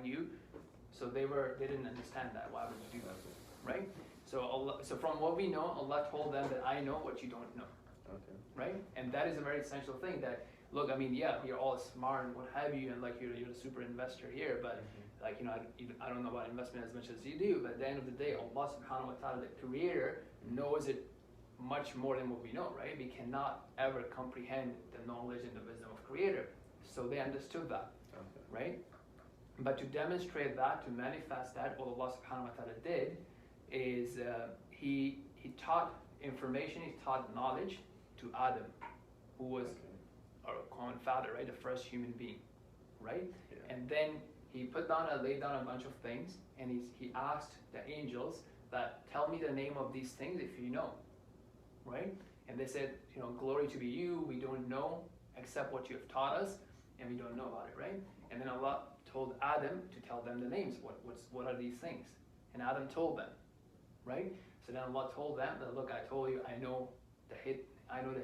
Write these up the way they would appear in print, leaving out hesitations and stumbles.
you. So they didn't understand that. Why would you do that? Right? So so from what we know, Allah told them that I know what you don't know. Okay. Right? And that is a very essential thing that, look, I mean, yeah, you're all smart and what have you, and like you're a super investor here, but like, I don't know about investment as much as you do, but at the end of the day, Allah subhanahu wa ta'ala, the creator, knows it much more than what we know, right? We cannot ever comprehend the knowledge and the wisdom of creator. So they understood that, right? But to demonstrate that, to manifest that, what Allah subhanahu wa ta'ala did is he taught information, he taught knowledge to Adam, who was our common father, right? The first human being, right? Yeah. And then he laid down a bunch of things, and he asked the angels that, tell me the name of these things if you know, right? And they said, glory to be you, we don't know except what you have taught us, and we don't know about it, right? And then Allah told Adam to tell them the names. What are these things? And Adam told them, right? So then Allah told them that, look, I told you, I know the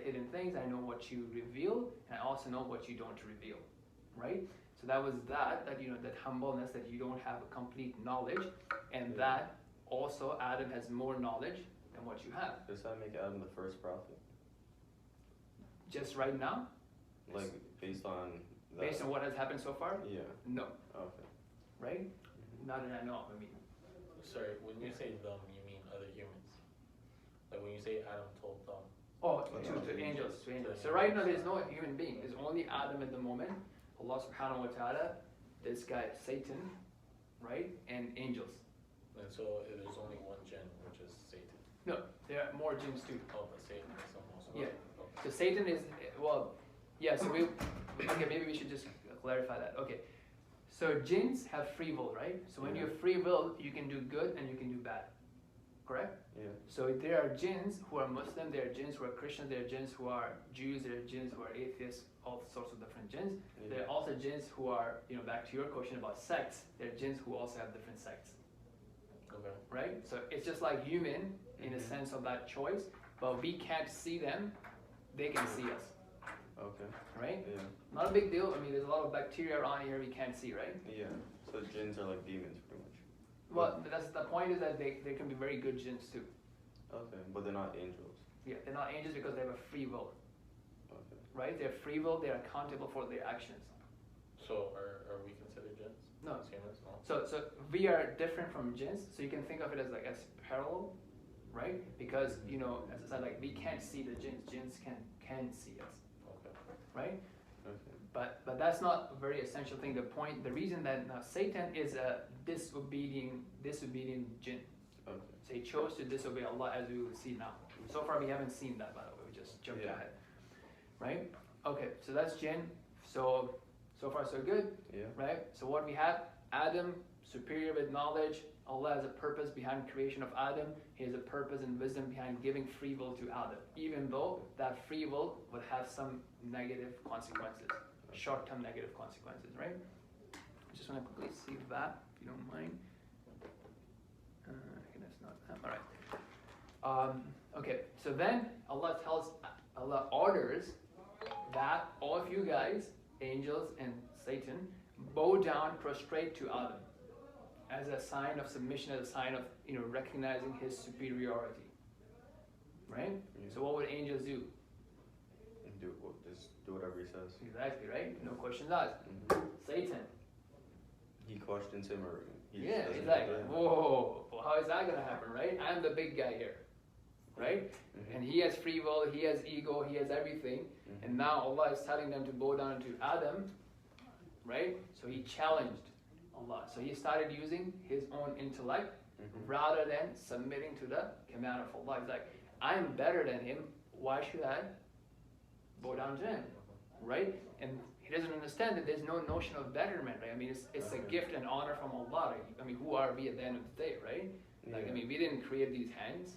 hidden things, I know what you reveal, and I also know what you don't reveal, right? So that was that humbleness, that you don't have a complete knowledge, and that also Adam has more knowledge than what you have. Does that make Adam the first prophet? Just right now? Like based on what has happened so far? Yeah. No. Okay. Right? Not that I know of, I mean. Sorry, when you say them, you mean other humans? Like when you say Adam told them? Oh, to angels. So right now there's no human being. There's only Adam at the moment. Allah subhanahu wa ta'ala, this guy Satan, right? And angels. And so there's only one jinn, which is Satan. No, there are more jinns too. Oh, but Satan is almost. Yeah. Okay. So Satan is, so maybe we should just clarify that. Okay. So jinns have free will, right? So when you have free will, you can do good and you can do bad. Correct? Yeah. So there are jinns who are Muslim, there are jinns who are Christian, there are jinns who are Jews, there are jinns who are atheists, all sorts of different jinns. Yeah. There are also jinns who are, back to your question about sects, there are jinns who also have different sects. Okay. Right? So it's just like human in a sense of that choice, but we can't see them, they can see us. Okay. Right? Yeah. Not a big deal. I mean, there's a lot of bacteria around here we can't see, right? Yeah. So jinns are like demons, pretty much. Well, that's the point, is that they can be very good jinns too. Okay, but they're not angels. Yeah, they're not angels because they have a free will. Okay. Right? They have free will. They're accountable for their actions. So are we considered jinns? No. As humans? No. So we are different from jinns. So you can think of it as parallel, right? Because as I said, like we can't see the jinns. Jinns can see us. Okay. Right? Okay. But that's not a very essential thing. The reason that now Satan is a disobedient jinn. Okay. So he chose to disobey Allah, as we will see now. So far we haven't seen that, by the way. We just jumped ahead. Right? Okay, so that's jinn. So far so good. Yeah. Right? So what we have, Adam, superior with knowledge. Allah has a purpose behind creation of Adam. He has a purpose and wisdom behind giving free will to Adam, even though that free will would have some negative consequences, short-term negative consequences, right? I just want to quickly see that, if you don't mind. Okay, that's not that. All right. Okay, so then Allah orders that all of you guys, angels and Satan, bow down, prostrate to Adam, as a sign of submission, as a sign of recognizing his superiority. Right? Yeah. So what would angels do? Just do whatever he says. Exactly, right? No questions asked. Satan. He questions him, or exactly. Whoa, well, how is that going to happen, right? I'm the big guy here, right? And he has free will, he has ego, he has everything. And now Allah is telling them to bow down to Adam, right? So he challenged Allah. So he started using his own intellect rather than submitting to the command of Allah. He's like, I'm better than him. Why should I bow down to him? Right? And he doesn't understand that there's no notion of betterment, right? I mean, it's a gift and honor from Allah. Right? I mean, who are we at the end of the day, right? Like, I mean, we didn't create these hands,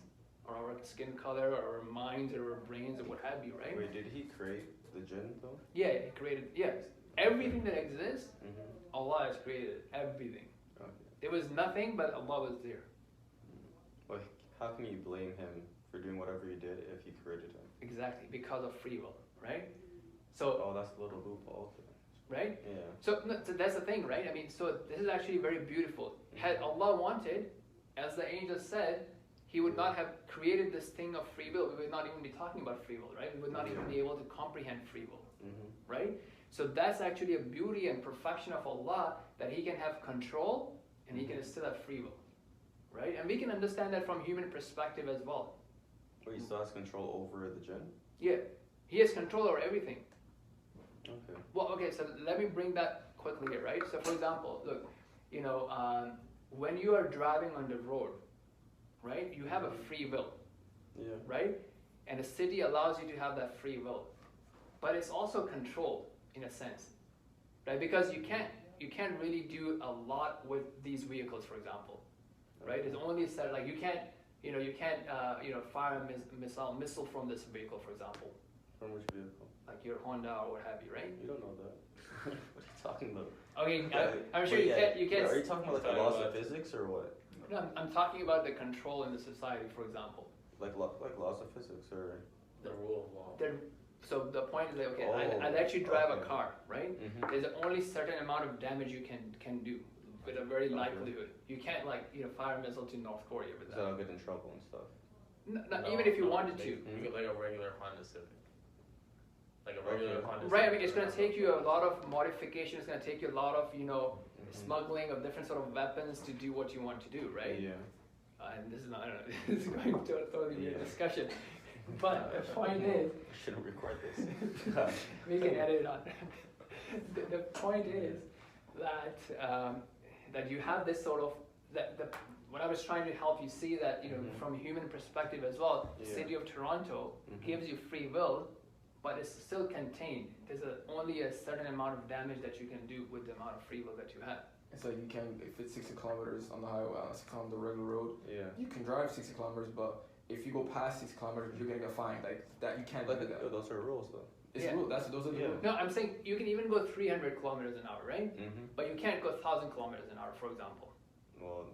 or our skin color, or our minds, or our brains, or what have you, right? Wait, did he create the jinn, though? Yeah, he created, yes. Everything that exists, Allah has created everything. Okay. There was nothing, but Allah was there. Well, how can you blame him for doing whatever he did if he created him? Exactly, because of free will, right? So. Oh, that's a little loophole. right? Yeah. So, no, so that's the thing, right? I mean, so this is actually very beautiful. Had Allah wanted, as the angel said, He would not have created this thing of free will. We would not even be talking about free will, right? We would not even be able to comprehend free will, right? So that's actually a beauty and perfection of Allah, that He can have control and He can still have free will, right? And we can understand that from human perspective as well. But He still has control over the jinn? Yeah, He has control over everything. Okay. Well, okay, so let me bring that quickly here, right? So for example, look, you know, when you are driving on the road, right, you have a free will, Yeah. right? And the city allows you to have that free will. But it's also controlled in a sense, right? Because you can't really do a lot with these vehicles, for example, right? It's only said, like, you can't fire a missile from this vehicle, for example, From which vehicle? like your Honda or what have you, right? You don't know that. What are you talking about? Okay, I'm sure But you yeah, can't. Are you talking about like the Talking laws about- of physics or what? No, I'm talking about the control in the society, for example. Like laws of physics or? The rule of law. So the point is that, okay, Oh, I let you drive a okay. car, right? Mm-hmm. There's only certain amount of damage you can do with a very Okay. likelihood. You can't, like, fire a missile to North Korea with So that. I'll get in trouble and stuff. No, even if you wanted to. You get like a regular Honda Civic. Like a regular Okay. Honda Right, I Civic mean, it's or going to take you a lot of modification. It's going to take you a lot of, smuggling of different sort of weapons to do what you want to do, right? Yeah. And this is not, I don't know, this is going to a totally weird Yeah. discussion. But the point is, I shouldn't record this. we can edit it on. The point is that that you have this sort of what I was trying to help you see that from a human perspective as well. The Yeah. city of Toronto gives you free will, but it's still contained. There's only a certain amount of damage that you can do with the amount of free will that you have. It's like you can, if it's 60 kilometers on the highway, on the regular road, Yeah. you can drive 60 kilometers, but if you go past 60 kilometers, you're gonna get fined. Like that, you can't Like do that. those are rules though. It's Yeah. rule. Those are the Yeah. rules. No, I'm saying you can even go 300 kilometers an hour, right? Mm-hmm. But you can't go 1,000 kilometers an hour, for example. Well,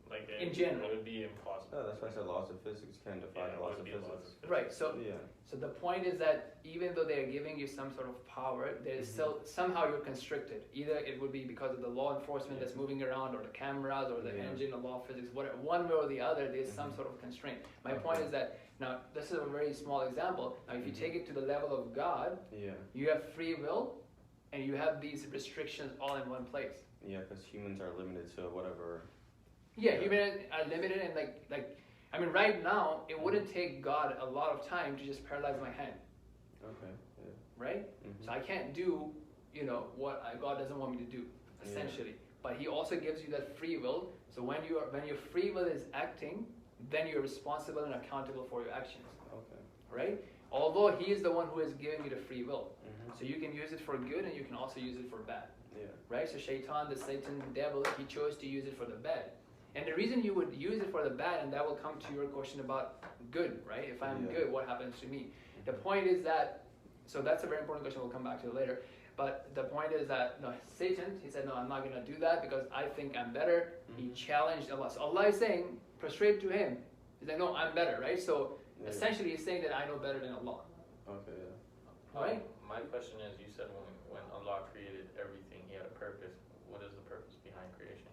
Like In general. it would be impossible. yeah, that's why I said laws of physics can't defy Yeah, it laws would of be physics. Right. So Yeah. So the point is that even though they are giving you some sort of power, there is still somehow you're constricted. Either it would be because of the law enforcement that's moving around, or the cameras, or the Yeah. engine, the law of physics, whatever. One way or the other, there's some sort of constraint. My point is that now this is a very small example. Now, if you take it to the level of God, Yeah. you have free will, and you have these restrictions all in one place. Yeah, because humans are limited to whatever. Yeah, Yeah. humans are limited, and like I mean, right now it wouldn't take God a lot of time to just paralyze my hand, Okay. Yeah. right? Mm-hmm. So I can't do, what God doesn't want me to do, essentially. But He also gives you that free will. So when your free will is acting, then you're responsible and accountable for your actions, Okay. right? Although He is the one who is giving you the free will, Mm-hmm. so you can use it for good and you can also use it for bad, Yeah. right? So Shaitan, the Satan, the devil, he chose to use it for the bad. And the reason you would use it for the bad, and that will come to your question about good, right? If I'm Yeah. good, what happens to me? The point is that, so that's a very important question, we'll come back to it later. But the point is that, no, Satan, he said, no, I'm not going to do that because I think I'm better. He challenged Allah. So Allah is saying, prostrate to Him. He's like, no, I'm better, right? So Yeah. essentially he's saying that I know better than Allah, Okay. Yeah. right? My question is, you said when Allah created everything, He had a purpose. What is the purpose behind creation?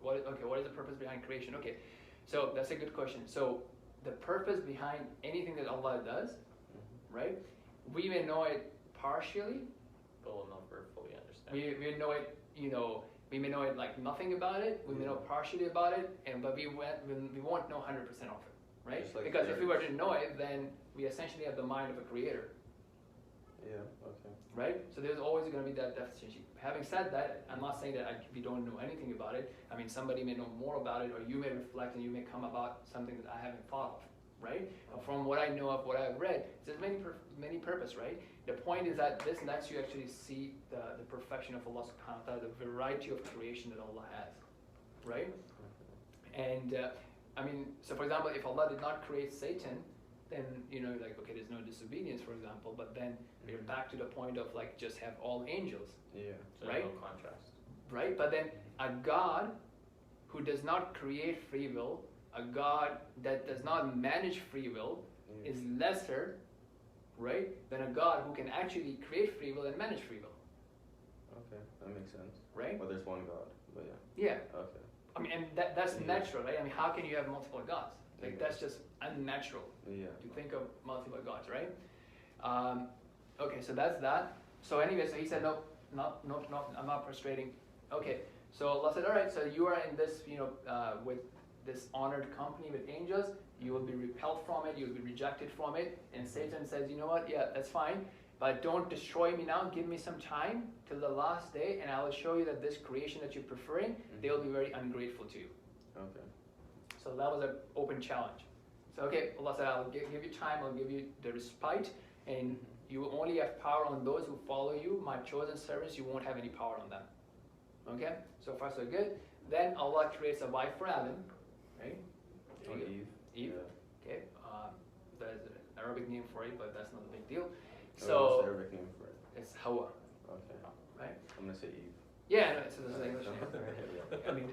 What is the purpose behind creation? Okay, so that's a good question. So the purpose behind anything that Allah does, right? We may know it partially. But we'll never fully understand. We know it, we may know it like nothing about it. We may know partially about it, but we won't know 100% of it, right? Just like Because if we were birds. to know it, then we essentially have the mind of a creator, Yeah. Okay. right? So there's always going to be that deficiency. Having said that, I'm not saying that we don't know anything about it. I mean, somebody may know more about it, or you may reflect and you may come about something that I haven't thought of, right? From what I know of what I've read, there's many purpose, right? The point is that this lets you actually see the perfection of Allah subhanahu wa ta'ala, the variety of creation that Allah has, right? And I mean, so for example, if Allah did not create Satan, then like, okay, there's no disobedience, for example, but then we're back to the point of like just have all angels, Yeah. So right? no contrast. right? But then a God who does not create free will, a God that does not manage free will, Yeah. is lesser, right, than a God who can actually create free will and manage free will. Okay, that makes sense. right? Well, there's one God, but yeah. Yeah. Okay. I mean, and that's Yeah. natural, right? I mean, how can you have multiple gods? Like, Yeah. that's just unnatural Yeah. to think of multiple gods, right? Okay, so that's that. So anyway, so he said, no, I'm not prostrating. Okay, so Allah said, all right, so you are in this, with this honored company with angels, you will be repelled from it, you will be rejected from it. And Satan says, you know what, yeah, that's fine, but don't destroy me now, give me some time till the last day, and I will show you that this creation that you're preferring, they will be very ungrateful to you. Okay. So that was an open challenge. So okay, Allah said, I'll give you time, I'll give you the respite, and you will only have power on those who follow you, my chosen servants, you won't have any power on them. Okay, so far so good. Then Allah creates a wife for Adam, right? Or Eve. Eve. Yeah. Okay, there's an Arabic name for it, but that's not a big deal. What's the So Arabic name for it? it's Hawa, Okay. right? I'm gonna say Eve. Yeah, no, so this is English name. I mean,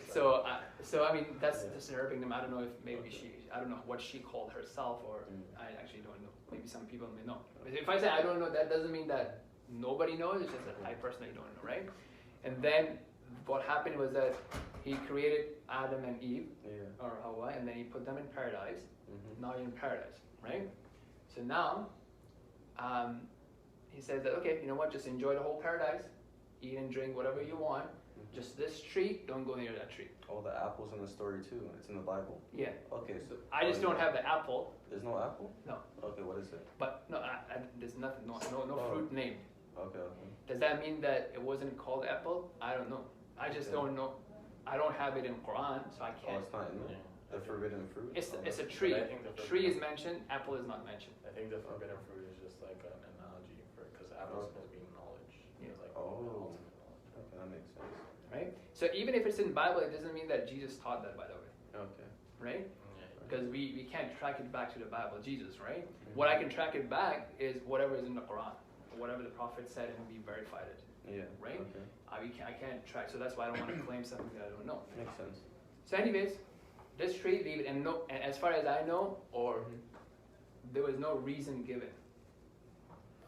so I mean that's Yeah. just an Arabic name. I don't know if maybe I don't know what she called herself, or I actually don't know. Maybe some people may know. But if I say I don't know, that doesn't mean that nobody knows. It's just that I personally don't know, right? And then what happened was that he created Adam and Eve, Yeah. or Hawa, and then he put them in paradise. Mm-hmm. Now you're in paradise, right? So now, he says that, okay, you know what, just enjoy the whole paradise, eat and drink whatever you want, just this tree, don't go near that tree. Oh, the apple's in the story too. It's in the Bible. Yeah, Okay, so I just don't have the apple, There's no apple? No. Okay, what is it? but no, there's nothing, no Oh. fruit named. Okay, okay. Does that mean that it wasn't called apple? I don't know. I just Okay. don't know. I don't have it in Quran, so I Oh, can't. it's not in there. Yeah. The forbidden fruit. It's Oh, a okay. tree. But I think the Tree is forbidden- mentioned, apple is not mentioned. I think the forbidden fruit is just like an analogy for because apple's Okay. supposed to be knowledge. Yeah. It's like Oh. the ultimate knowledge. Okay, that makes sense. Right? So even if it's in Bible, it doesn't mean that Jesus taught that, by the way, Okay. right? Yeah. Because we can't track it back to the Bible, Jesus, right? What I can track it back is whatever is in the Quran, whatever the Prophet said, and we verified it, Yeah. right? Okay. I can't track, so that's why I don't want to claim something that I don't know. Makes sense. So anyways, this tree, leave it, and no, and as far as I know, or there was no reason given,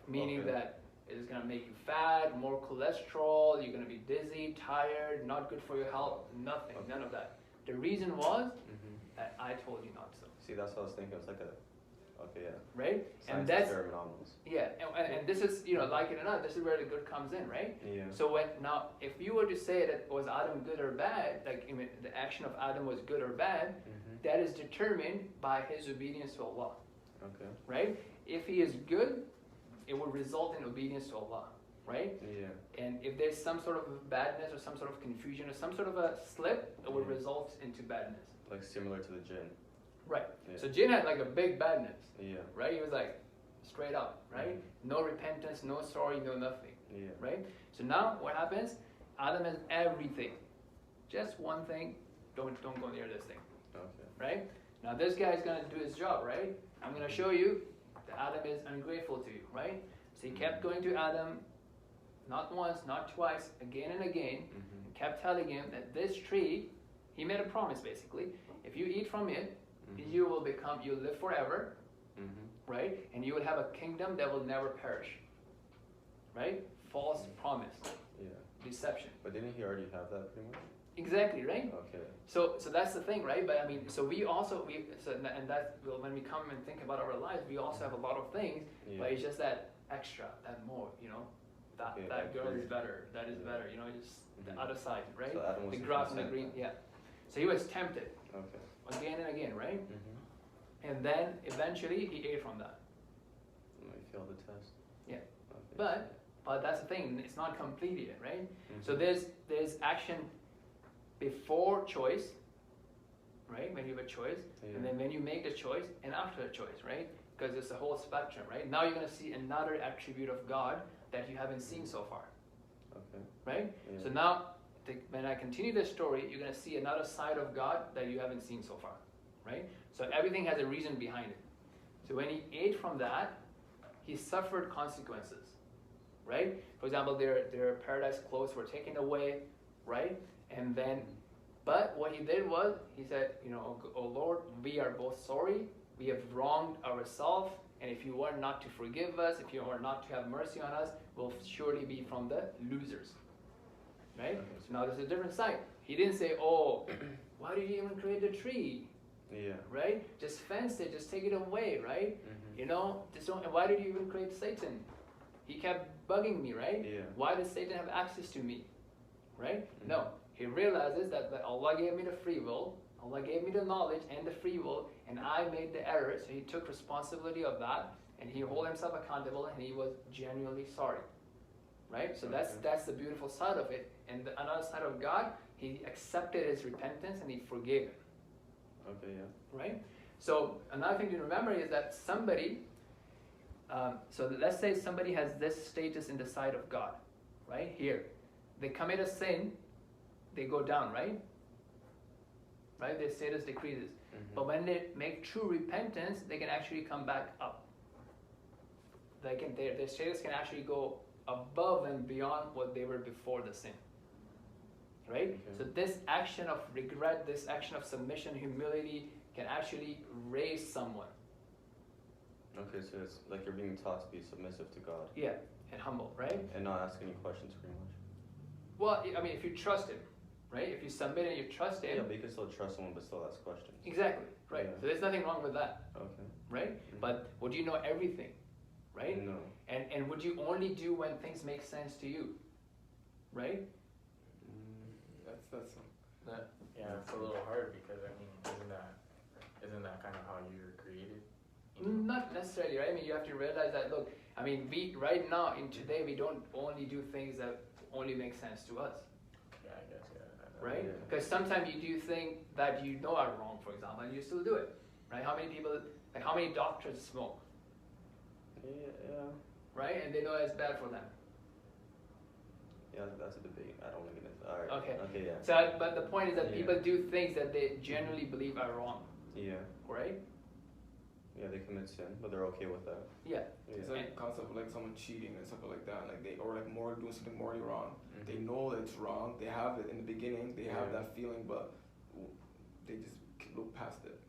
meaning Okay. that it is gonna make you fat, more cholesterol, you're gonna be dizzy, tired, not good for your health, nothing, Okay. none of that. The reason was Mm-hmm. that I told you not to, See, that's what I was thinking. It's like a. Okay, yeah. right? And Science that's, experiment almost. yeah, and this is, like it or not, this is where the good comes in, right? Yeah. So if you were to say that was Adam good or bad, like I mean, the action of Adam was good or bad, Mm-hmm. that is determined by his obedience to Allah, Okay. right? If he is good, it will result in obedience to Allah, right? Yeah. And if there's some sort of badness or some sort of confusion or some sort of a slip, it will Yeah. result into badness, Like similar to the jinn. right? Yeah. So Jinn had like a big badness, Yeah. right? He was like straight up, right? No repentance, no sorry, no nothing, Yeah. right? So now what happens? Adam has everything, just one thing. Don't go near this thing, Okay. right? Now this guy is gonna do his job, right? I'm gonna show you that Adam is ungrateful to you, right? So he kept going to Adam, not once, not twice, again and again, Mm-hmm. and kept telling him that this tree, he made a promise basically. If you eat from it, you'll live forever, Mm-hmm. right? And you will have a kingdom that will never perish, right? False promise, Yeah. deception. But didn't he already have that pretty much? Exactly, right? Okay. So that's the thing, right? But I mean, so and that when we come and think about our lives, we also have a lot of things, Yeah. but it's just that extra, that more, that Yeah, that girl is accurate. better, that is Yeah. better, just the Mhm. other side, right? So Adam was The the grass and the consent green, then. yeah. So he was tempted Okay. again and again, right? Mm-hmm. And then eventually he ate from that. He failed the test. Yeah. Okay. But that's the thing, it's not complete yet, right? Mhm. So there's action before choice, right? When you have a choice, Yeah. and then when you make the choice, and after the choice, right? Because it's a whole spectrum, right? Now you're gonna see another attribute of God that you haven't seen so far, Okay. right? Yeah. So now, when I continue the story, you're gonna see another side of God that you haven't seen so far, right? So everything has a reason behind it. So when he ate from that, he suffered consequences, right? For example, their paradise clothes were taken away, right? And then, but what he did was, he said, oh Lord, we are both sorry. We have wronged ourselves, and if you were not to forgive us, if you were not to have mercy on us, we'll surely be from the losers. Right? So now there's a different side. He didn't say, oh, why did you even create the tree? Yeah. Right? Just fence it, just take it away, right? Mm-hmm. You know, just don't, why did you even create Satan? He kept bugging me, right? Yeah. Why does Satan have access to me? Right? Mm-hmm. No. He realizes that Allah gave me the free will, Allah gave me the knowledge and the free will, and I made the error, so he took responsibility of that, and he held himself accountable, and he was genuinely sorry. Right? So that's the beautiful side of it. And another side of God, he accepted his repentance and he forgave him. Okay, yeah. Right? So another thing to remember is that somebody, so let's say somebody has this status in the sight of God, right? Here. They commit a sin, they go down, right? Right? Their status decreases. Mm-hmm. But when they make true repentance, they can actually come back up. Their status can actually go above and beyond what they were before the sin. Right? Okay. So this action of regret, this action of submission, humility can actually raise someone. Okay, so it's like you're being taught to be submissive to God. Yeah, and humble, right? And not ask any questions, pretty much. Well, I mean, if you trust him, right? If you submit and you trust him. Yeah, but you can still trust someone but still ask questions. Exactly, right. Yeah. So there's nothing wrong with that, Okay. right? Mm-hmm. But would you know everything, right? No. And would you only do when things make sense to you, right? That's Yeah, it's a little hard because I mean, isn't that kind of how you're created? Not necessarily, right? I mean, you have to realize that, look, I mean, we, right now, in today, we don't only do things that only make sense to us, Yeah, I guess, yeah. right? Yeah. Because sometimes you do things that you know are wrong, for example, and you still do it, right? How many people, like how many doctors smoke, Yeah. right? And they know it's bad for them. Yeah, that's a debate. I don't want to get into. All right. Okay. Okay. Yeah. So, but the point is that Yeah. people do things that they genuinely believe are wrong, Yeah. right? Yeah, they commit sin, but they're okay with that. Yeah. It's Yeah. like concept of like someone cheating and stuff like that, like they or like more doing something morally wrong. Mhm. They know that it's wrong. They have it in the beginning. They have Yeah. that feeling, but they just look past it.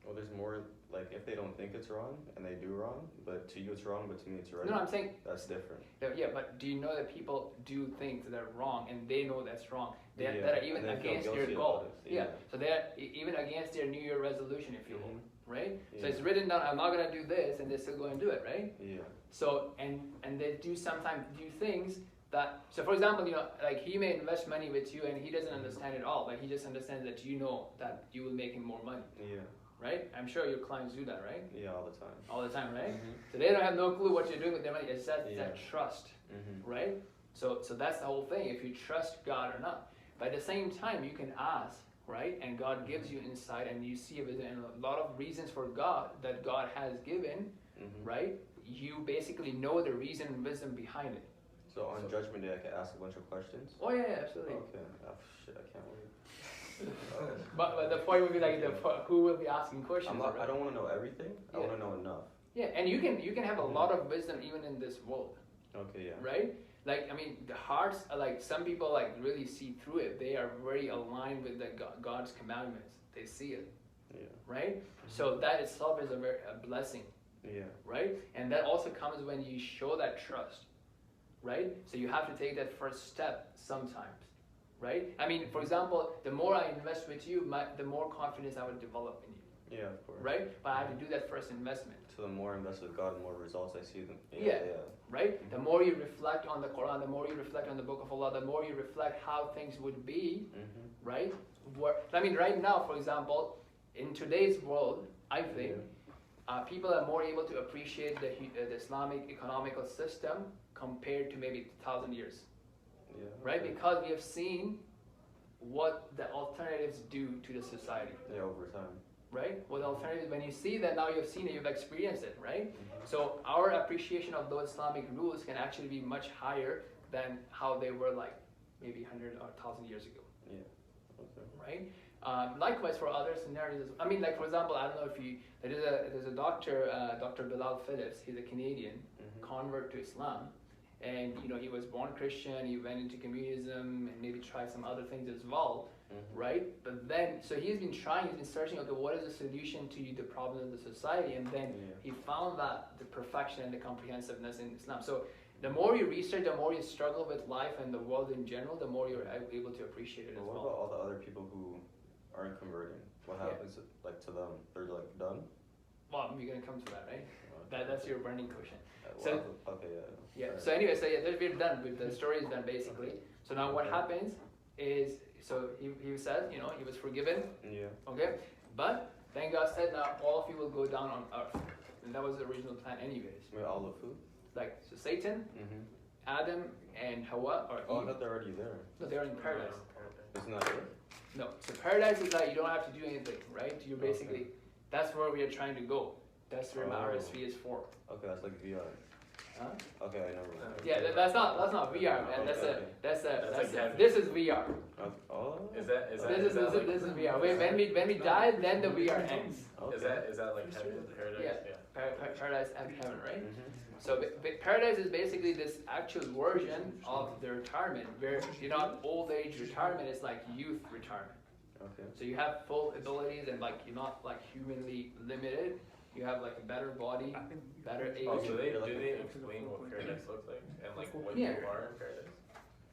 Well, there's more like if they don't think it's wrong and they do wrong, but to you it's wrong, but to me it's right. No, I'm saying, That's different. yeah, but do you know that people do things that are wrong and they know that's wrong? Yeah, That are even and they feel against their guilty goal. about it. Yeah. Yeah. So they're even against their New Year resolution, if you will, Mhm. right? So Yeah. it's written down, I'm not gonna do this, and they still go and do it, right? Yeah. So and they do sometimes do things that, so for example, you know, like he may invest money with you and he doesn't understand it all, but he just understands that you know that you will make him more money, Yeah. right? I'm sure your clients do that, right? Yeah. All the time. All the time, right? Mhm. So they don't have no clue what you're doing with their money. It's that Yeah. trust, Mhm. right? So that's the whole thing. If you trust God or not. But at the same time, you can ask, right? And God gives you insight, and you see and a lot of reasons for God that God has given, Mhm. right? You basically know the reason and wisdom behind it. So on Judgment Day, I can ask a bunch of questions. Oh yeah, absolutely. Okay. Oh shit! I can't wait. But the point would be like who will be asking questions? I'm not, right? I don't want to know everything. I Yeah. want to know enough. Yeah, and you can have a lot of wisdom even in this world. Okay. Yeah. Right? Like, I mean, the hearts, like, some people, like, really see through it. They are very aligned with the God's commandments. They see it, Yeah. right? So that itself is a blessing, Yeah. right? And that also comes when you show that trust, right? So you have to take that first step sometimes, right? I mean, for example, the more I invest with you, the more confidence I would develop in you, Yeah. Of course. right? But I have to do that first investment. So the more I invest with God, the more results I see them. Yeah. Right? The more you reflect on the Quran, the more you reflect on the Book of Allah, the more you reflect how things would be, Mhm. right? I mean, right now, for example, in today's world, I think people are more able to appreciate the Islamic economical system compared to maybe 1,000 years, Yeah. right? Okay. Because we have seen what the alternatives do to the society, Yeah. Over time. right? What alternatives, when you see that now, you've seen it, you've experienced it, right? Mhm. So our appreciation of those Islamic rules can actually be much higher than how they were like maybe 100 or 1,000 years ago, Yeah. Okay. right? Likewise for other scenarios. I mean, like for example, I don't know if there's a doctor, Dr. Bilal Phillips. He's a Canadian Mhm. convert to Islam, and you know he was born Christian. He went into communism and maybe tried some other things as well. right? But then, so he's been searching, okay, what is the solution to the problems of the society? And then he found that the perfection and the comprehensiveness in Islam. So the more you research, the more you struggle with life and the world in general, the more you're able to appreciate it as What well. about all the other people who aren't converting? What happens like to them? They're like done? Well, you're gonna come to that, right? That's your burning question. Well, So okay, yeah. So anyway, we're done. With the story is done basically. So now what happens is, so he said, you know, he was forgiven. Yeah. Okay, but then God said, now all of you will go down on earth, and that was the original plan, anyways. Wait, all of who? Like so, Satan, Adam, and Hawa, or Oh, I Eve. thought they're already there. No, they're in paradise. Isn't that it? No, so paradise is like you don't have to do anything, right? You're basically that's where we are trying to go. That's where my RSV is for. Okay, that's like VR. Huh? Okay, I know. Yeah, that's not VR, man. That's like this is VR. Oh. Is that This is VR. When we die, then the VR ends. Okay. Is that like heaven, paradise? Yeah. Paradise and heaven, right? So paradise is basically this actual version of the retirement, where you're not old age retirement, it's like youth retirement. Okay. So you have full abilities and like you're not like humanly limited. You have like a better body, better age. Oh, so do they explain what paradise looks like and like what you are in paradise?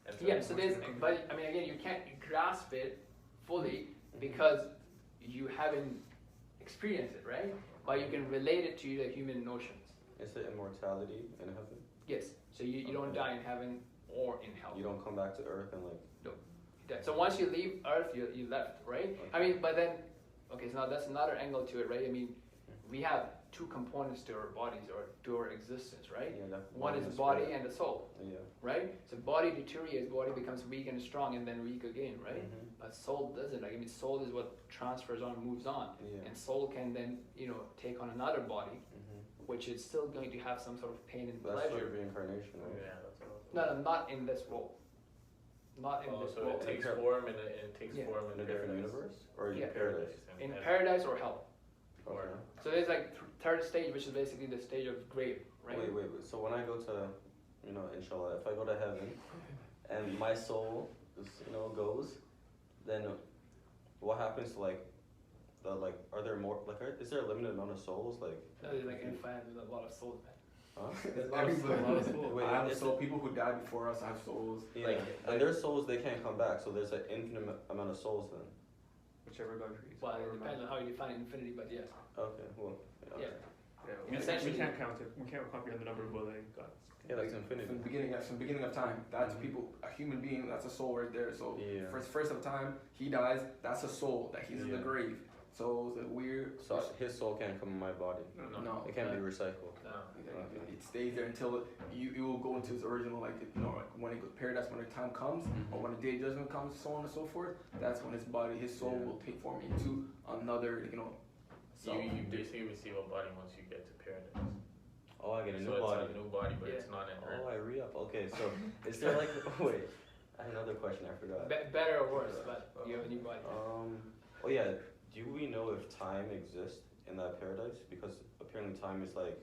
And so Yeah, so there's, but I mean again, you can't grasp it fully because you haven't experienced it, right? But you can relate it to the human notions. Is it immortality in heaven? Yes, so you don't die in heaven or in hell. You don't come back to earth and like. So once you leave Earth, you left, right? Okay. I mean, but then, okay, so now that's another angle to it, right? I mean, we have two components to our bodies or to our existence, right? Yeah, One is the body and the soul, Yeah. right? So body deteriorates, body becomes weak and strong and then weak again, right? Mhm. But soul doesn't. Like, I mean, soul is what transfers on, moves on. Yeah. And soul can then, you know, take on another body, Mhm. which is still going to have some sort of pain and But that's sort pleasure. of reincarnation, right? Yeah, that's what No, not in this world. Not in this so world. it takes form and it takes form In a different universe, or in Yeah. paradise? In paradise or hell. Okay. So there's like third stage, which is basically the stage of grave, right? Wait. So when I go to, you know, inshallah, if I go to heaven, and my soul, goes, then what happens to like, are there more is there a limited amount of souls like? No, there's like infinite. There's a lot of souls, man. Huh? There's a lot of souls. Wait, I have is soul. it- People who died before us have souls. Yeah. Like- and their souls they can't come back, so there's an infinite amount of souls then. Whichever God creates. Well, it depends on how you define infinity, but yes. Okay, well. Yeah. Yeah, Essentially- we can't count it. We can't comprehend the number of willing gods. Yeah, like infinity. From the beginning of time, that's people. A human being, that's a soul right there. So Yeah. first of time he dies, that's a soul that he's in the Yeah. grave. So it's a weird. So his soul can't come in my body. No. It can't be recycled. It stays there until you will go into its original, like when it goes paradise, when the time comes, or when the day of judgment comes, so on and so forth. That's when his body, his soul will take form into another, So you basically receive a body once you get to paradise. Oh, I get a new So body. it's a new body, but Yeah. it's not in earth. Oh, I re-up. Okay, so is there like wait? I had another question. I forgot. Better or worse, but you have a new body. Oh yeah. Do we know if time exists in that paradise? Because apparently time is like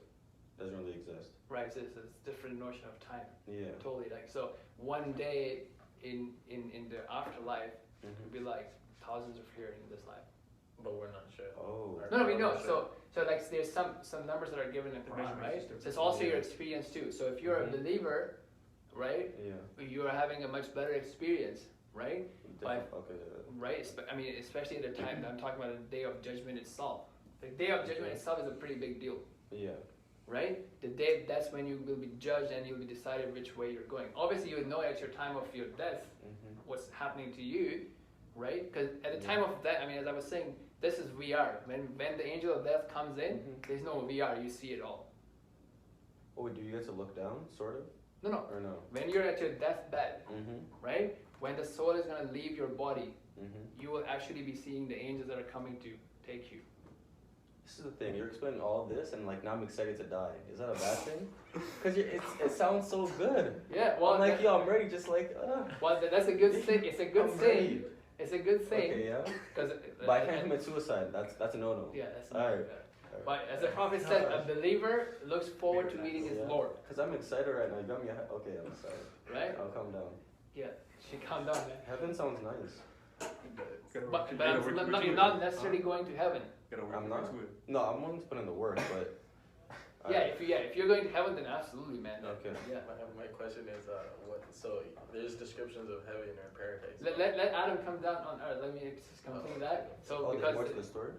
doesn't really exist. Right, so it's a different notion of time. Yeah. Totally. Like, so one day in the afterlife would be like thousands of years in this life. But we're not sure. Oh. No, we know. So like there's some numbers that are given in the Quran, right? So it's also your experience too. So if you're a believer, right? Yeah. You are having a much better experience, right? Okay. Right? I mean, especially at the time that I'm talking about the day of judgment itself. The day of judgment itself is a pretty big deal, Yeah. right? The day, that's when you will be judged and you'll be decided which way you're going. Obviously, you would know at your time of your death what's happening to you, right? Because at the time of death, I mean, as I was saying, this is VR. When the angel of death comes in, there's no VR. You see it all. Oh, do you get to look down, sort of? No. Or no? When you're at your deathbed, Mm-hmm. right? When the soul is gonna leave your body, Mm-hmm. you will actually be seeing the angels that are coming to take you. This is the thing. You're explaining all this, and like now I'm excited to die. Is that a bad thing? Because it sounds so good. Yeah. Well, I'm like, yo, I'm ready. Just like. well, that's a good thing. It's a good I'm thing. ready. It's a good thing. Okay, yeah. Cause, But I can't commit suicide. That's a no-no. Yeah, that's All not right. bad. But as the prophet said, a believer looks forward to meeting his Lord. Because I'm excited right now. You got me. Okay, I'm excited. Right? I'll calm down. Yeah. She calm down, man. Heaven sounds nice. But you're not necessarily going to heaven. I'm not. No, I'm willing to put in the work, but. If you're going to heaven, then absolutely, man. Okay. Yeah. My question is, so there's descriptions of heaven or paradise. Let Adam come down on earth. Let me just complete that. So there's because more to the story?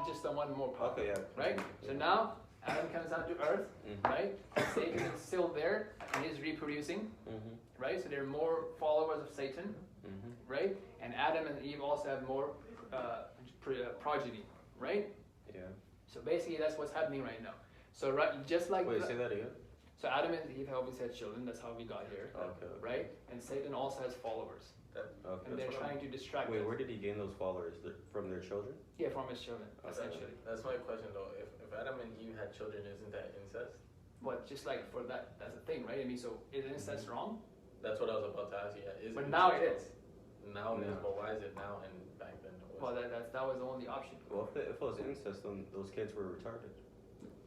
just the one more part. Okay, yeah. Right. So now Adam comes down to earth, right? Satan is still there and he's reproducing, right? So there are more followers of Satan, right? And Adam and Eve also have more progeny, right? Yeah. So basically, that's what's happening right now. So just like say that again. So Adam and Eve have always had children. That's how we got here, right? And Satan also has followers, and they're trying to distract. Wait, us. where did he gain those followers? From their children? Yeah, from his children, essentially. That's my question though. If Adam and Eve had children, isn't that incest? But just like for that's the thing, right? I mean, so is incest wrong? That's what I was about to ask you. But now it is. Now it is, but why is it now and back then it Well, wasn't? that was the only option. Well, if it was incest, then those kids were retarded.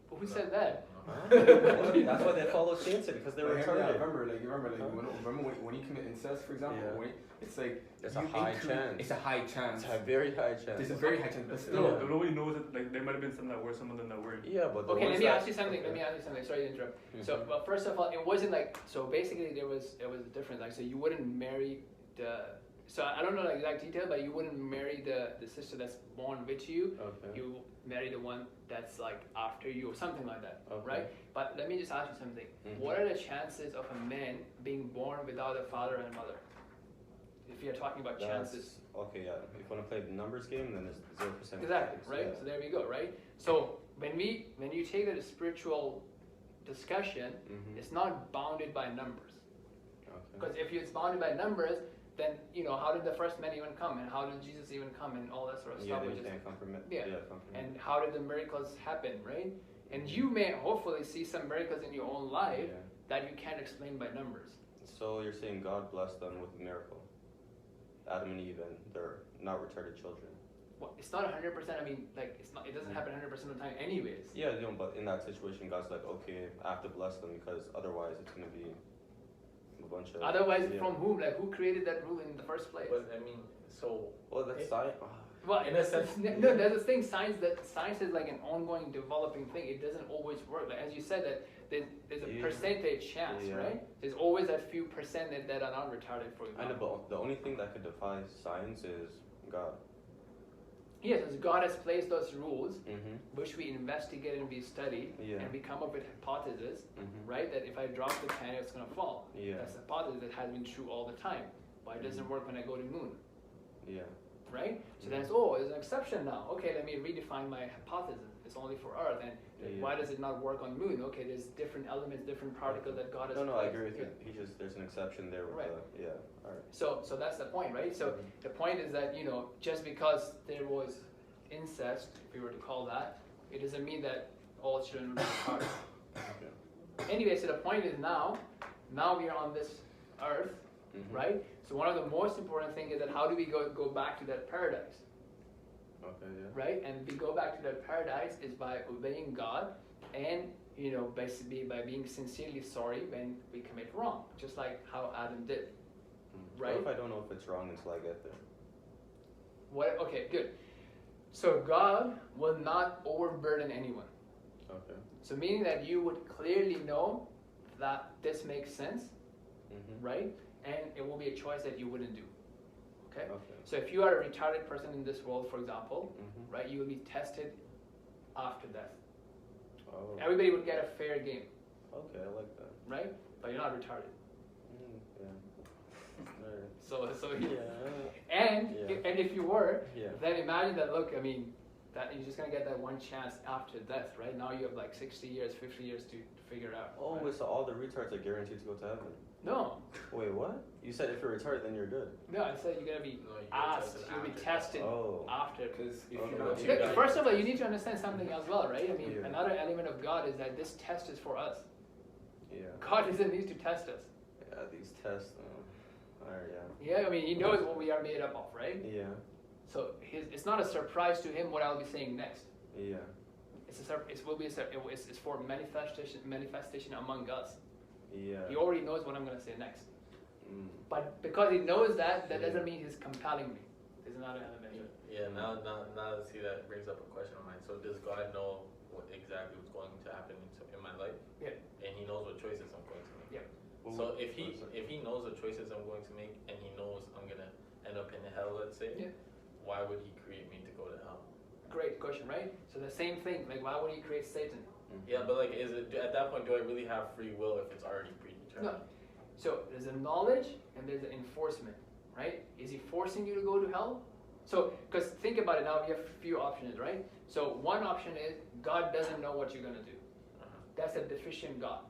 But who said that? That's why they follow Satan, because they're retarded. Remember, when you commit incest, for example, it's like It's a high chance. It's a high chance. It's a very high chance. It's a very high chance, but No, still. nobody knows that. Like there might have been some that were, some of them that weren't. Yeah, but Okay, let me ask you something. Sorry to interrupt. So, well, first of all, it wasn't like so. Basically, it was a difference. Like, so you wouldn't marry the. So I don't know the exact detail, but you wouldn't marry the sister that's born with you. Okay. You marry the one that's like after you or something like that, Okay. right? But let me just ask you something. What are the chances of a man being born without a father and mother? If you're talking about chances. Okay, yeah. If you want to play the numbers game, then it's 0%. Exactly, right? So there we go, right? So when you take the spiritual discussion, it's not bounded by numbers. Because if it's bounded by numbers, then how did the first man even come, and how did Jesus even come, and all that sort of stuff. And how did the miracles happen, right? And you may hopefully see some miracles in your own life that you can't explain by numbers. So you're saying God blessed them with a miracle, Adam and Eve, and they're not retarded children. Well, it's not 100%. I mean, like it's not. It doesn't happen 100% of the time, anyways. Yeah, but in that situation, God's like, okay, I have to bless them because otherwise it's gonna be a bunch of. Otherwise, from whom? Like, who created that rule in the first place? But I mean, so. Well, that's science. Well, in a sense, no. There's this thing. Science is like an ongoing, developing thing. It doesn't always work. Like as you said, that there's a percentage chance, right? There's always that few percent that are not retarded, for example. I know, but the only thing that could defy science is God. Yes, as God has placed those rules, which we investigate and we study, and we come up with hypothesis, right? That if I drop the pan, it's gonna fall. That's a hypothesis that has been true all the time. But it doesn't work when I go to moon. Right? So then there's an exception now. Okay, let me redefine my hypothesis. It's only for Earth, and why does it not work on Moon? Okay, there's different elements, different particles that God has. No, I agree with you. There's an exception there. With all right. So that's the point, right? So the point is that just because there was incest, if we were to call that, it doesn't mean that all children would be retarded. Anyway, so the point is now we are on this Earth, right? So one of the most important things is that how do we go back to that paradise? Right? And we go back to that paradise is by obeying God and, basically by being sincerely sorry when we commit wrong, just like how Adam did. Right? What if I don't know if it's wrong until I get there? Okay, good. So God will not overburden anyone. Okay. So meaning that you would clearly know that this makes sense, right? And it will be a choice that you wouldn't do. Okay? So if you are a retarded person in this world, for example, right, you will be tested after death. Oh. Everybody would get a fair game. Okay, I like that. Right? But you're not retarded. Yeah. So and if you were, then imagine that. Look, I mean, that you're just gonna get that one chance after death, right? Now you have like 60 years, 50 years to figure it out. Oh, right? So all the retards are guaranteed to go to heaven? No. Wait, what? You said if you're retarded, then you're good. No, I said you're gonna be asked, you'll be tested after. Because if you're not, first of all, you need to understand something as well, right? I mean, another element of God is that this test is for us. Yeah. God doesn't need to test us. Yeah, these tests. Yeah, I mean, He knows what we are made up of, right? Yeah. So it's not a surprise to Him what I'll be saying next. Yeah. It's for manifestation among us. Yeah. He already knows what I'm going to say next. But because He knows that doesn't mean He's compelling me. Is not an adventure. Yeah, now see that brings up a question of mine. So does God know exactly what's going to happen in my life? Yeah. And He knows what choices I'm going to make. Yeah. So if He knows the choices I'm going to make, and He knows I'm gonna end up in hell, let's say, why would He create me to go to hell? Great question, right? So the same thing, like why would He create Satan? Yeah, but like, is it at that point? Do I really have free will if it's already predetermined? No. So there's a knowledge and there's an enforcement, right? Is He forcing you to go to hell? So, because think about it now, we have a few options, right? So one option is God doesn't know what you're gonna do. That's a deficient God.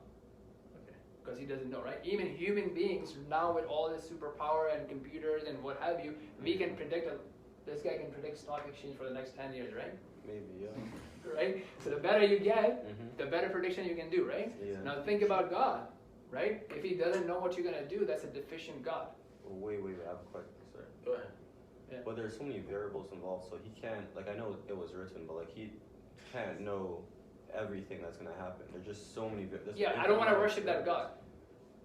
Because He doesn't know, right? Even human beings now with all this superpower and computers and what have you, we can predict. This guy can predict stock exchange for the next 10 years, right? Maybe, yeah. Right? So the better you get, the better prediction you can do, right? Yeah. Now think about God, right? If He doesn't know what you're gonna do, that's a deficient God. Wait, I have a question, sorry. Go ahead. Yeah. But there's so many variables involved, so He can't, like, I know it was written, but like He can't know everything that's gonna happen. There's just so many. Yeah, I don't want to worship that God.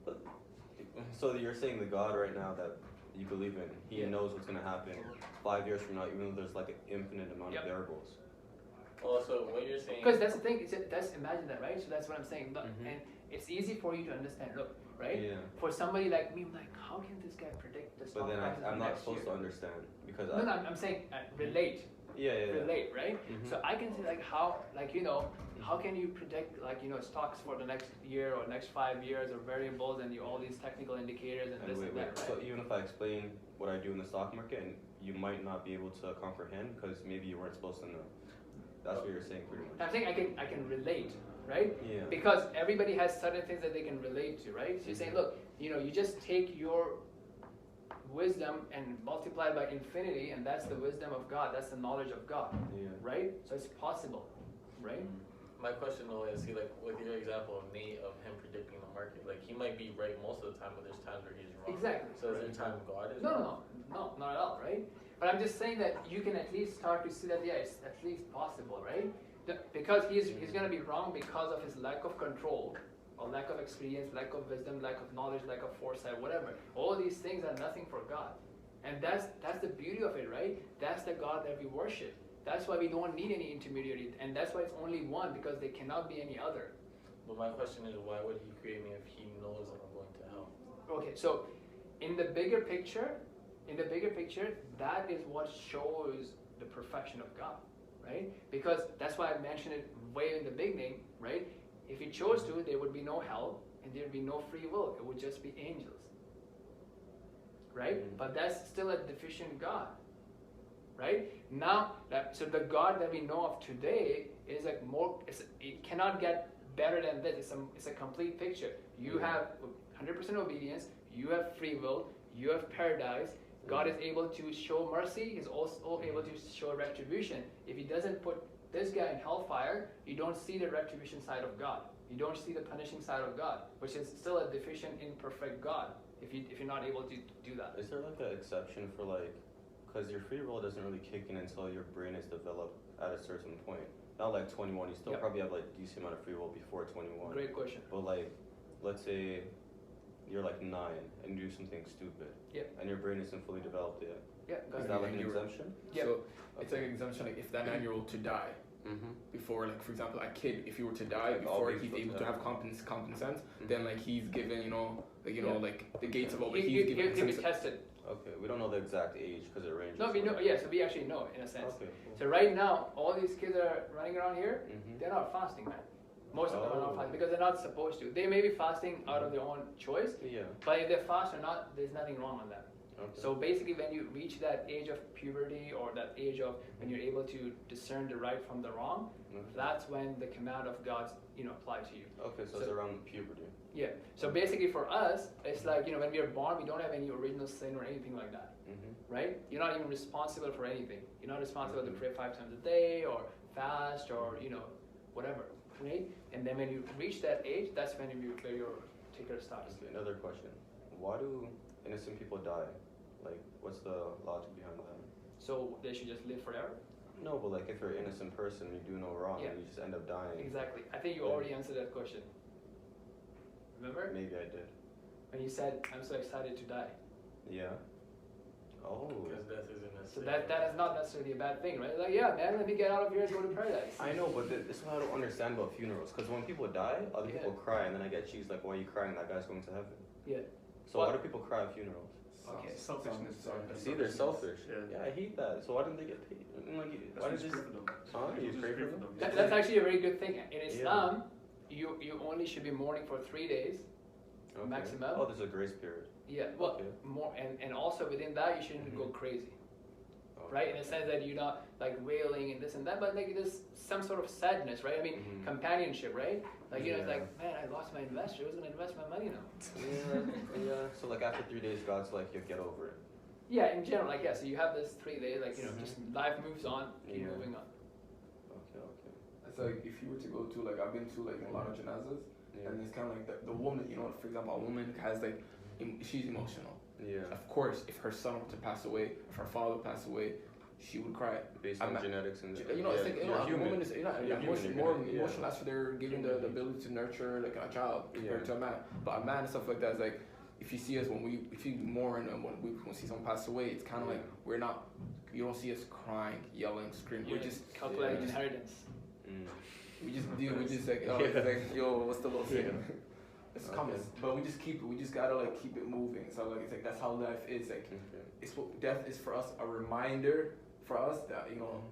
But, so you're saying the God right now that you believe in, He knows what's gonna happen 5 years from now, even though there's like an infinite amount of variables. Also, what you're saying. Because that's the thing. That's imagine that, right? So that's what I'm saying. Look, and it's easy for you to understand. Look, right? Yeah. For somebody like me, I'm like, how can this guy predict the stock But then prices I'm of not next supposed year? to understand because No, I'm saying relate. Yeah. Relate, right? So I can say like how, like how can you predict like stocks for the next year or next 5 years or variables and all these technical indicators and this and that, right? So even if I explain what I do in the stock market, and you might not be able to comprehend because maybe you weren't supposed to know. That's what you're saying, pretty much. I'm saying I can relate, right? Yeah. Because everybody has certain things that they can relate to, right? So you're saying, look, you just take your wisdom and multiply it by infinity, and that's the wisdom of God. That's the knowledge of God, right? So it's possible, right? My question though is, see, like with your example of Nate of him predicting the market, like he might be right most of the time, but there's times where he's wrong. Exactly. So is there time God is No, wrong? not at all, right? But I'm just saying that you can at least start to see that, yeah, it's at least possible, right? Because he's going to be wrong because of his lack of control, or lack of experience, lack of wisdom, lack of knowledge, lack of foresight, whatever. All these things are nothing for God. And that's the beauty of it, right? That's the God that we worship. That's why we don't need any intermediary. And that's why it's only one, because there cannot be any other. But my question is, why would He create me if He knows that I'm going to hell? Okay, so in the bigger picture, that is what shows the perfection of God, right? Because that's why I mentioned it way in the beginning, right? If He chose to, there would be no hell and there would be no free will. It would just be angels, right? But that's still a deficient God, right? Now, so the God that we know of today is like more. It cannot get better than this. It's a complete picture. You have 100% obedience. You have free will. You have paradise. God is able to show mercy. He's also able to show retribution. If He doesn't put this guy in hellfire, you don't see the retribution side of God. You don't see the punishing side of God, which is still a deficient, imperfect God. If you're not able to do that. Is there like an exception for like, because your free will doesn't really kick in until your brain is developed at a certain point. Not like 21. You still probably have like decent amount of free will before 21. Great question. But like, let's say you're like 9 and you do something stupid. And your brain isn't fully developed yet. Is that like an exemption? So it's like an exemption. Like if that 9-year-old to die before, like for example, a kid, if he were to die before he's able to have common sense, then like he's given, like the gates of open. He's given. He'll be tested. Okay, we don't know the exact age because it ranges. No, we know. Yeah, so we actually know in a sense. Okay, cool. So right now, all these kids that are running around here, they're not fasting, man. Most of them are not fasting because they're not supposed to. They may be fasting out of their own choice. But if they fast or not, there's nothing wrong on that. So basically, when you reach that age of puberty or that age of when you're able to discern the right from the wrong, that's when the command of God, apply to you. Okay, so it's around puberty. Yeah. So basically, for us, it's like when we are born, we don't have any original sin or anything like that, right? You're not even responsible for anything. You're not responsible to pray 5 times a day or fast or whatever, right? And then when you reach that age, that's when where your ticker starts. Okay, another question: why do innocent people die? Like, what's the logic behind that? So they should just live forever? No, but like if you're an innocent person, you do no wrong, and you just end up dying. Exactly. I think you already answered that question. Remember? Maybe I did. When you said, "I'm so excited to die." Yeah. Oh. Because death isn't So necessarily. that is not necessarily a bad thing, right? Like, yeah, man, let me get out of here and go to paradise. I know, but this is what I don't understand about funerals. Because when people die, other Yeah. people cry, and then I get cheese like, why are you crying? That guy's going to heaven. Yeah. So why do people cry at funerals? Okay. Selfishness. See, they're selfish. Yeah. I hate that. So why didn't they get paid? Like, why did That's just? just for them. Huh? You pray for them? That's actually a very good thing. In Islam, you only should be mourning for 3 days. Okay. Maximum. Oh, there's a grace period. Yeah, well, Okay. more, and also within that, you shouldn't go crazy, Oh. right? In the sense that you're not like wailing and this and that, but like there's some sort of sadness, right? I mean, Mhm. companionship, right? Like, you know, it's Yeah. like, man, I lost my investor. Who's gonna invest my money now? Yeah. So like after 3 days, God's like, you get over it. Yeah, in general, like, yeah, so you have this 3 days, like, you know, Mhm. just life moves on, keep Yeah. moving on. Okay. It's like if you were to go to like I've been to like a lot of janazas, Yeah. and it's kind of like the woman, you know, for example, a woman has like she's emotional. Yeah. Of course, if her son were to pass away, if her father passed away, she would cry. Based I'm on not- genetics and You know, it's like, you know, you're a human. woman is You're human, emotion, you're more gonna- yeah. emotional as for their giving the ability to nurture like a child compared Yeah. to a man. But a man and stuff like that is like, if you see us if you mourn and when we see someone pass away, it's kind of Yeah. like we're not, you don't see us crying, yelling, screaming. You We're just calculate yeah. inheritance. Mm. we just like oh, Yeah. it's like yo, what's the little thing? Yeah. It's Okay. coming, but we just keep it. We just gotta like keep it moving. So like it's like that's how life is. Like Okay. it's what death is for us, a reminder for us that you know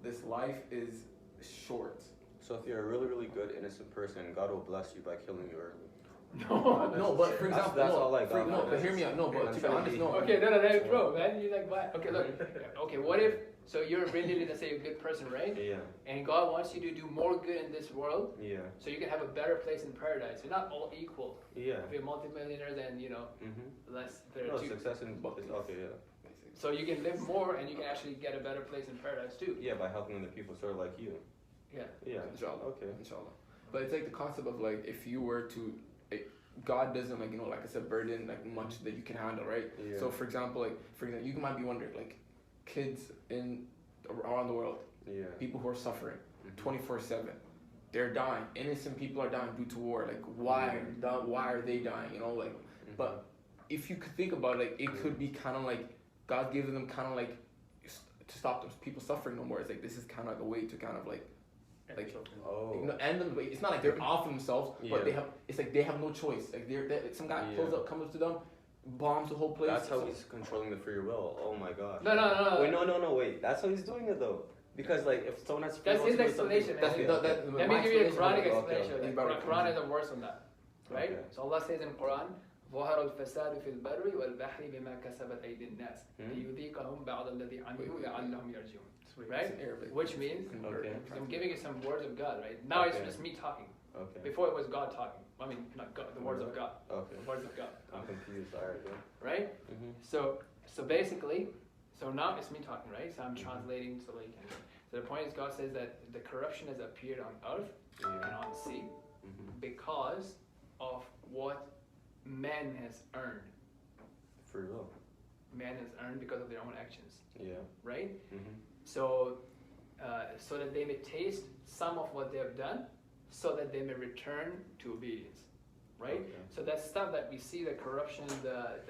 this life is short. So if you're a really, really good innocent person, God will bless you by killing you early. No. No, but for example, that's no, all I for- got. no, but hear me out. No, Okay, but I'm to be trying to honest, be- no. Okay, no, bro, man, you're like, what? Okay, look. Okay, what if, so you're really, let's say, a good person, right? Yeah. And God wants you to do more good in this world, Yeah. so you can have a better place in paradise. You're not all equal. Yeah. If you're a multimillionaire, then, you know, Mm-hmm. less there No, too. success in okay, yeah. So you can live more and you can actually get a better place in paradise too. Yeah, by helping other people, sort of like you. Yeah. Yeah. Inshallah. Okay. Inshallah. But it's like the concept of like if you were to, God doesn't like like I said burden like much that you can handle, right? Yeah. So for example, you might be wondering like kids around the world, Yeah. people who are suffering Mhm. 24/7, they're dying. Innocent people are dying due to war. Like why are they dying? You know like. Mhm. But if you could think about it, it could be kind of like God giving them kind of like to stop them people suffering no more. It's like this is kind of like a way to kind of like Oh. you know, end them. It's not like they're off themselves, Yeah. but it's like they have no choice. Like some guy Yeah. comes up to them, bombs the whole place. That's how he's controlling the free will. Oh my gosh. No. Wait, no, wait. That's how he's doing it though. Because like if someone has free That's will his to do something- explanation, man. Okay. Let me give you a Quranic okay, explanation. okay. The Quran is a verse on that. Right? Okay. So Allah says in the Quran, ظهر الفساد في البر والبحر بما كسبت أيدي الناس ليذيقهم بعض الذي عملوا لعلهم يرجعون. Right? It's in Arabic. Which means, Okay. I'm giving you some words of God, right? Now it's Okay. just me talking. Okay. Before it was God talking. I mean, not God, the words of God. Okay. The words of God. I'm confused. Alright. Yeah. Right? Mm-hmm. So basically, so now it's me talking, right? So I'm translating so that you can. So the point is, God says that the corruption has appeared on earth and Yeah. on sea Mm-hmm. because of what man has earned. Free will. Man has earned because of their own actions, Yeah. right? Mm-hmm. So, so that they may taste some of what they have done, so that they may return to obedience, right? Okay. So that stuff that we see, the corruption, the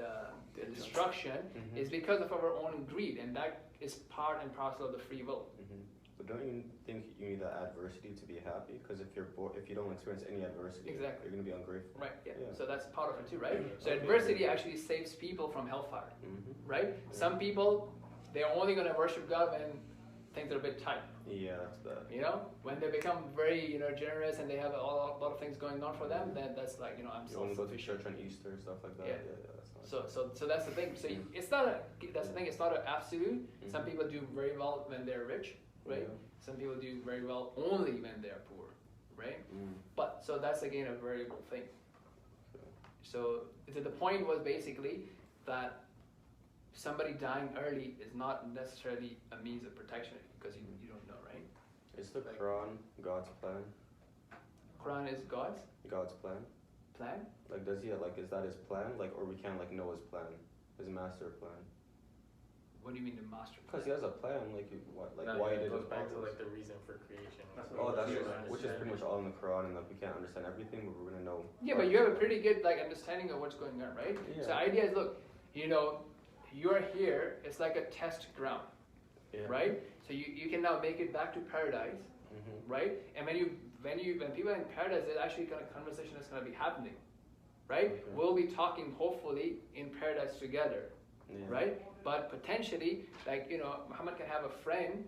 destruction, Mhm. is because of our own greed, and that is part and parcel of the free will. Mm-hmm. But don't you think you need that adversity to be happy? Because if if you don't experience any adversity, Exactly. you're gonna be ungrateful. Right, yeah. Yeah. So that's part of it too, right? So Okay. adversity actually saves people from hellfire, Mm-hmm. right? Some people, they're only going to worship God when things are a bit tight, Yeah, that's bad. you know? When they become very, generous and they have a lot of things going on for them, then that's like, I'm You only go to self-sufficient. church on Easter and stuff like that. Yeah. That's not. So that's the thing. So it's not that's the thing. It's not an absolute. Some Mhm. people do very well when they're rich, right? Yeah. Some people do very well only when they're poor, right? Mm. But so that's again a variable thing. Okay. So the point was basically that somebody dying early is not necessarily a means of protection because you don't know, right? Is the Quran God's plan? Quran is God's God's plan? plan. Like, does he is that his plan? Like, or we can't know his plan, his master plan? What do you mean the master? Because he has a plan. Like, No, why yeah, did it goes it back to like the reason for creation. That's what Oh, that's You just, don't which is understand pretty much it. all in the Quran, and we can't understand everything, but we're gonna know. Yeah, but you have a pretty good understanding of what's going on, right? Yeah. So the idea is, look, you're here, it's like a test ground, right? So you can now make it back to paradise, right? And when people are in paradise, there's actually kind of conversation that's going to be happening, right? Okay. We'll be talking hopefully in paradise together, right? But potentially, like, you know, Muhammad can have a friend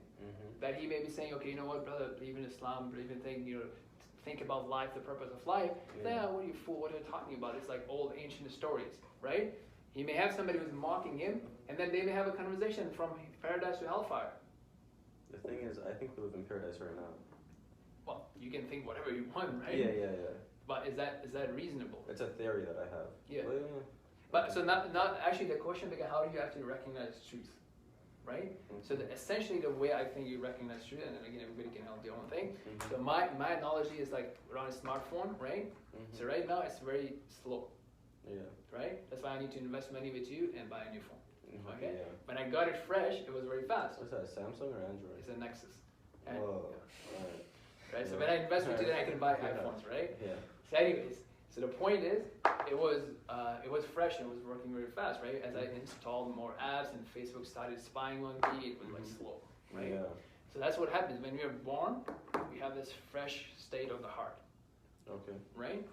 that he may be saying, okay, you know what, brother, believe in Islam, believe in thing, you know, think about life, the purpose of life. Yeah, what are you fool? What are you talking about? It's like old ancient stories, right? He may have somebody who's mocking him, and then they may have a conversation from paradise to hellfire. The thing is, I think we live in paradise right now. Well, you can think whatever you want, right? Yeah. But is that reasonable? It's a theory that I have. Yeah. Well, But so not actually the question becomes, how do you actually recognize truth, right? So essentially the way I think you recognize truth, and then again everybody can help their own thing. So my analogy is like around a smartphone, right? So right now it's very slow. Yeah. Right? That's why I need to invest money with you and buy a new phone. Okay? Yeah. When I got it fresh, it was very fast. What's that, Samsung or Android? It's a Nexus. And, Whoa. right? So when I invest with you, then I can buy iPhones, right? Yeah. So anyways, so the point is, it was fresh and it was working very fast, right? As I installed more apps and Facebook started spying on me, it was like slow, right? Yeah. So that's what happens when we are born. We have this fresh state of the heart, Okay. right?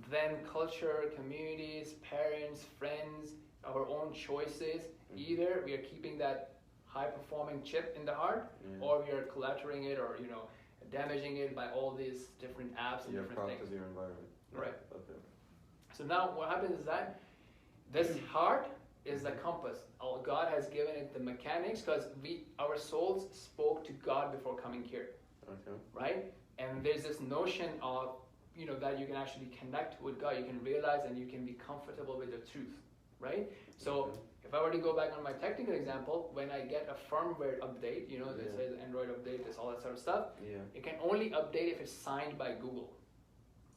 Then culture, communities, parents, friends, our own choices. Either we are keeping that high-performing chip in the heart, or we are cluttering it, or damaging it by all these different apps and different things. Your environment. Right. Okay. So now what happens is that this heart is the compass. God has given it the mechanics because our souls spoke to God before coming here. Okay. Right? And there's this notion of that you can actually connect with God, you can realize and you can be comfortable with the truth, right? So if I were to go back on my technical example, when I get a firmware update, that says Android update, this all that sort of stuff, it can only update if it's signed by Google.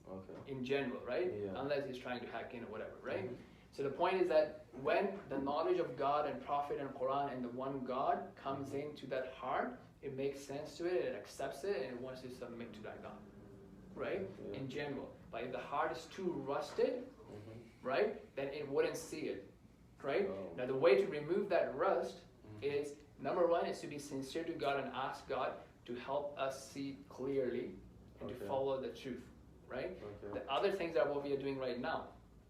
Okay. In general, right? Yeah. Unless he's trying to hack in or whatever, right? So the point is that when the knowledge of God and Prophet and Quran and the one God comes into that heart, it makes sense to it, it accepts it, and it wants to submit to that God. Right? Yeah. In general. But if the heart is too rusted, right, then it wouldn't see it. Right? Oh. Now the way to remove that rust is, number one, is to be sincere to God and ask God to help us see clearly and to follow the truth. Right? Okay. The other things are what we are doing right now.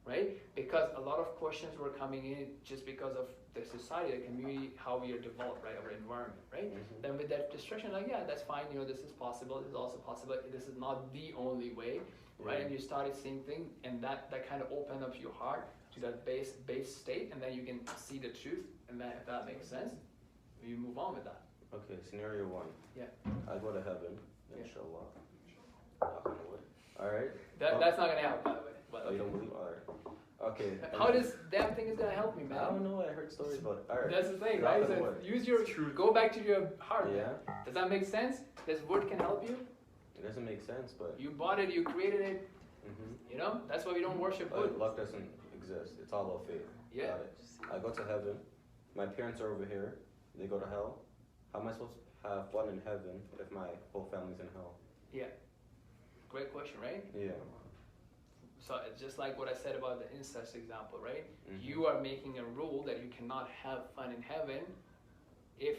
Right? Because a lot of questions were coming in just because of the society, the community, how we are developed, right, our environment, right? Then with that distraction, like, yeah, that's fine, this is possible, this is also possible, this is not the only way, right? And you started seeing things, and that kind of opened up your heart to that base state, and then you can see the truth, and then if that makes sense, you move on with that. Okay, scenario one. Yeah. I go to heaven, inshallah. Knock on wood. All right. That's not gonna help, by the way. But Oh, you don't believe? All right. Okay. How this damn thing is gonna help me, man? I don't know. I heard stories about it. All right. That's the thing, Knock right? on So wood. use your go back to your heart. Yeah. Does that make sense? This wood can help you. It doesn't make sense, but. You bought it, you created it. That's why we don't worship wood. Luck doesn't exist. It's all about faith. Yeah. Got it. I go to heaven. My parents are over here. They go to hell. How am I supposed to have fun in heaven if my whole family's in hell? Yeah. Great question, right? Yeah. So it's just like what I said about the incest example, right? You are making a rule that you cannot have fun in heaven if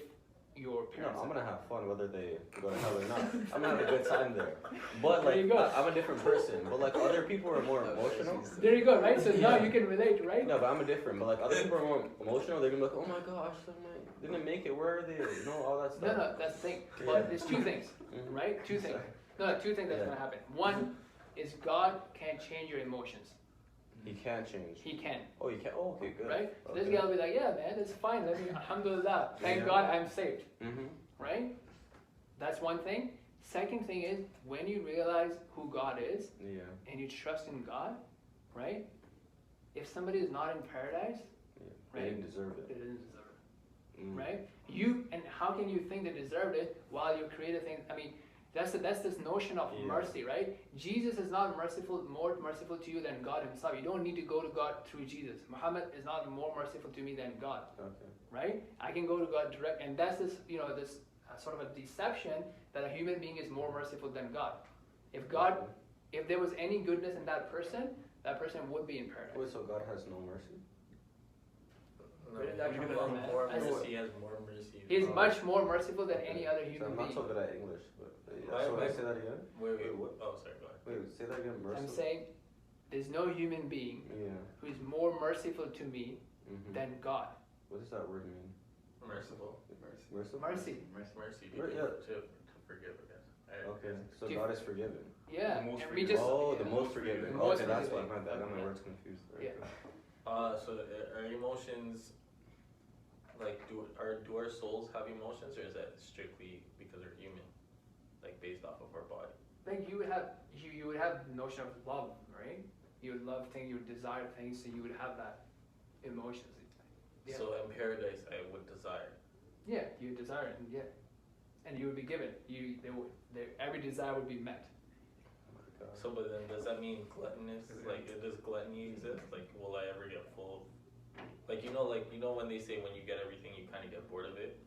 your parents. No, I'm gonna have fun whether they go to hell or not. I'm gonna have a good time there. But There you go. I'm a different person. But like other people are more emotional. There you go, right? So now you can relate, right? No, but I'm a different. But like other people are more emotional. They're gonna be like, oh my gosh, didn't make it. Where are they? All that stuff. No, that's the thing. But there's two things, right? Two things. No, two things that's gonna happen. One is God can't change your emotions. He can't change. He can. Oh, you can. Oh, okay, good. Right? So Okay. this guy will be like, yeah, man, it's fine. Let me, alhamdulillah. Thank God I'm saved. Right? That's one thing. Second thing is, when you realize who God is and you trust in God, right? If somebody is not in paradise, They didn't deserve they it. didn't deserve it. Right? And how can you think they deserved it while you created things? I mean, that's this notion of mercy, right? Jesus is not more merciful to you than God himself. You don't need to go to God through Jesus. Muhammad is not more merciful to me than God. Okay. Right? I can go to God direct, and that's this sort of a deception that a human being is more merciful than God. If there was any goodness in that person would be in paradise. Wait, so God has no mercy? No, Where did that come he from, has more man? mercy. He has more mercy. He's much more merciful than any other So human I'm not being. so good at English, but My- so my- say that again. Wait, what? Oh, sorry, go ahead. Wait, say that again. I'm Merciful. saying there's no human being Yeah. who is more merciful to me Mm-hmm. than God. What does that word mean? Merciful. Merciful. Mercy. Mercy. Yeah. To forgive, I guess. Okay, so Do- God is forgiven. Yeah, The most and we forgiving. just Oh, the most forgiving. The most Okay, that's why forgiving. I got my words confused. Very Yeah. good. So are emotions like do our souls have emotions, or is that strictly because we're human, like based off of our body? like you would have the notion of love, right? You would love things, you would desire things, so you would have that emotions. Yeah. So in paradise, I would desire. Yeah, you would desire it, and yeah, and you would be given. Every desire would be met. Oh my God. So, but then does that mean gluttonous? Like, does gluttony exist? Like, will I ever get full? Like you know when they say when you get everything, you kind of get bored of it.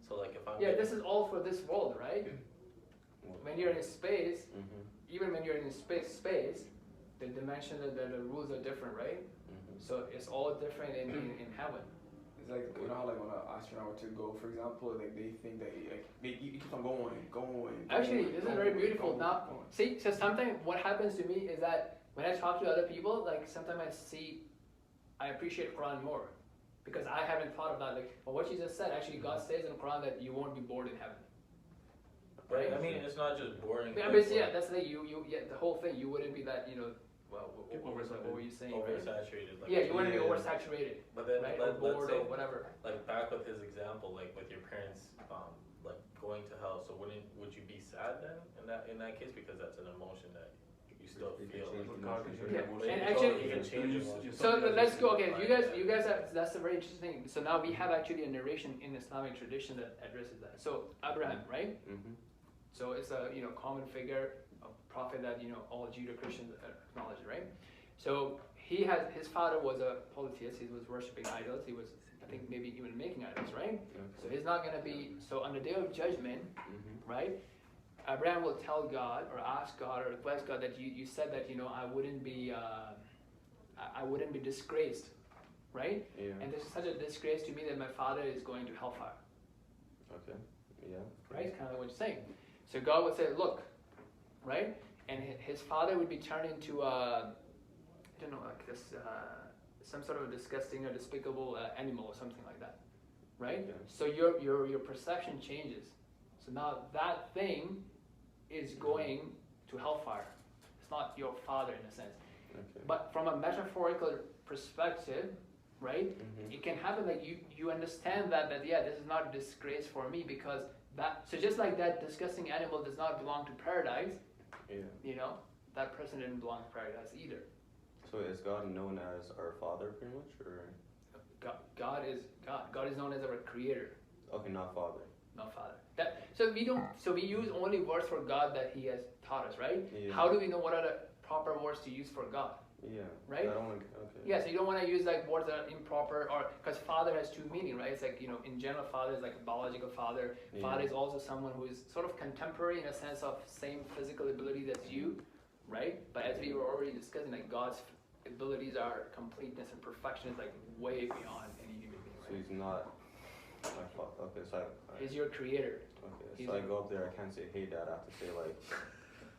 So like if I'm Yeah, this is all for this world, right? When you're in space, Mm-hmm. even when you're in space, the dimension, the rules are different, right? Mm-hmm. So it's all different in heaven. It's like, you know how like when an astronaut were to go, for example, like they think that you keep on going. Actually, this is very beautiful. going. Now, see, so sometimes what happens to me is that when I talk to other people, like sometimes I appreciate Quran more because I haven't thought of that. Like, well, what you just said, actually, God says in the Quran that you won't be bored in heaven. Right. I mean, it's not just boring. Yeah, but yeah, that's the thing. The whole thing. You wouldn't be that, well, what were you saying? Right? oversaturated. Like, Yeah, you wouldn't be Yeah. oversaturated, But then right? Or let's bored say, or whatever. like back with his example, like with your parents, like going to hell. So would you be sad then in that case, because that's an emotion that you still You can feel? change Like, the God emotions, can right? Yeah, change and emotions. actually- you can change emotions. So let's go. Okay, Fine, you guys have, that's a very interesting thing. So now we have actually a narration in Islamic tradition that addresses that. So Abraham, right? Mm-hmm. So it's a common figure, a prophet that all Judeo-Christians acknowledge, right? So his father was a polytheist. He was worshiping idols. He was, I think, maybe even making idols, right? So he's not gonna be. So on the day of judgment, Mm-hmm. right? Abraham will tell God or ask God or request God that you said that I wouldn't be disgraced, right? Yeah. And this is such a disgrace to me that my father is going to hellfire, Okay. Yeah. right? Kind of like what you're saying. So God would say, look, right? And his father would be turned into I don't know, like this, some sort of a disgusting or despicable animal or something like that, right? Yeah. So your perception changes. So now that thing is going to hellfire. It's not your father in a sense. Okay. But from a metaphorical perspective, right? Mm-hmm. It can happen like you understand that yeah, this is not a disgrace for me because so just like that disgusting animal does not belong to paradise, Yeah. that person didn't belong to paradise either. So is God known as our Father, pretty much, or God is God. God is known as our creator, okay, not Father? not father. So we use only words for God that He has taught us, right? Yeah. How do we know what are the proper words to use for God? Yeah. Right? I don't want. Okay. Yeah, so you don't want to use like words that are improper, or because father has two meaning, right? It's like in general, father is like a biological father. Yeah. Father is also someone who is sort of contemporary in a sense of same physical ability that's you, right? But as we were already discussing, like God's abilities are completeness and perfection is like way beyond any human being, So right? he's not my father. Okay, so He's your creator. okay, he's so I a- go up there. I can't say, "Hey, Dad." I have to say like,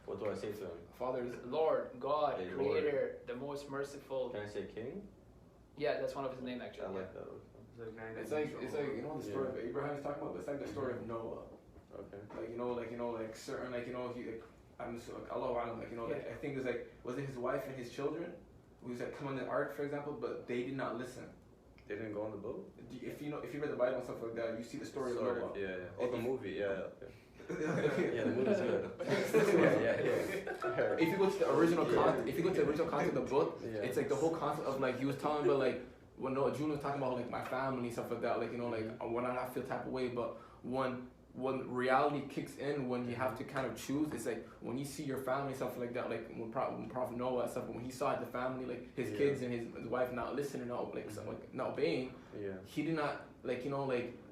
what do I say to him? Fathers. Lord, God, Hey, creator, the most merciful. Can I say King? Yeah, that's one of his name I actually. like that. Okay. It's like the story of Abraham is talking about, but it's like the story of Noah. Okay. Like certain he I'm just like Allah Alam, I think it's like, was it his wife and his children who was like come on the ark, for example, but they did not listen. They didn't go on the boat. If you read the Bible and stuff like that, you see the story of Sort Noah. of, yeah. Oh, the movie. Yeah. Okay. Yeah, the movie's good. yeah. If you go to the original Yeah. content, of the book, Yeah. it's like the whole concept of like he was telling about like when Noah June was talking about like my family and stuff like that, like when I feel type of way, but when reality kicks in, when you have to kind of choose, it's like when you see your family and stuff like that, like when Prophet Noah and stuff, when he saw the family, like his kids and his wife not listening, not not obeying, Yeah. he did not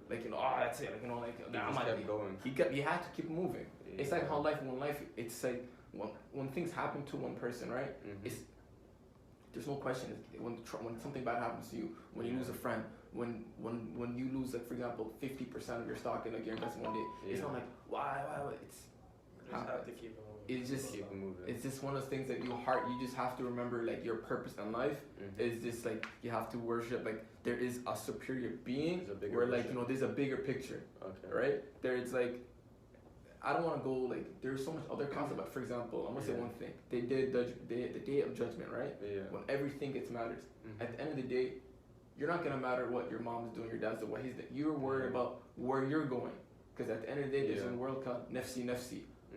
that's it, Kept going. he had to keep moving. Yeah. It's like how life, it's like when things happen to one person, right? Mhm. It's there's no question when something bad happens to you, when you lose a friend, when you lose, like, for example, 50% of your stock in, like, your investment one day, it's not like why it's You just have to keep it moving. it's just Keep it moving. it's just one of those things that you just have to remember, like, your purpose in life is just like you have to worship, like, there is a superior being There's a bigger where, like, vision. you know, there's a bigger picture, Okay. right? There's, like, I don't want to go, like, there's so much other concept, but for example, I'm gonna say one thing. They did the day of judgment, right? Yeah. When everything gets matters. At the end of the day, you're not gonna matter what your mom's doing, your dad's doing, what he's doing. You're worried about where you're going, because at the end of the day, there's a world called nafsi,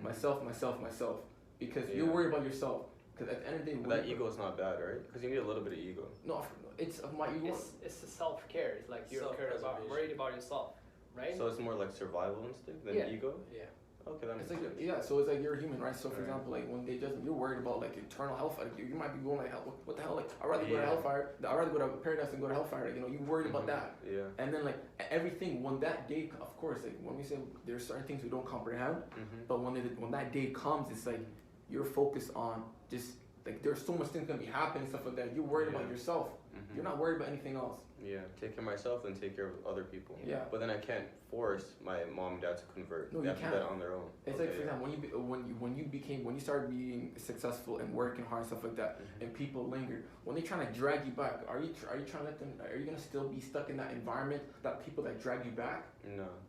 myself, because you're worried about yourself. Because at the end of the day, But that ego is not bad, right? Because you need a little bit of ego. No, it's of my ego. It's the self-care. It's like you're worried about yourself, right? So it's more like survival instinct than ego? Yeah. Okay, that It's makes like, sense. so it's like you're human, right? So for Right. example, like when they just, you're worried about, like, eternal hellfire. Like, you might be going like, hell, what the hell? Like, I'd rather go to hellfire. I'd rather go to paradise than go to hellfire. Like, you know, you're worried about that. Yeah. And then, like, everything, when that day, of course, like, when we say there's certain things we don't comprehend, but when that day comes, it's like you're focused on just, like, there's so much things gonna be happening and stuff like that. You're worried about yourself. You're not worried about anything else. Yeah, take care of myself and take care of other people. Yeah. But then I can't force my mom and dad to convert. No, they you have to do can't. that on their own. It's like, for example, when you started being successful and working hard and stuff like that, and people lingered, when they're trying to drag you back, are you trying to let them? Are you gonna still be stuck in that environment that people that drag you back?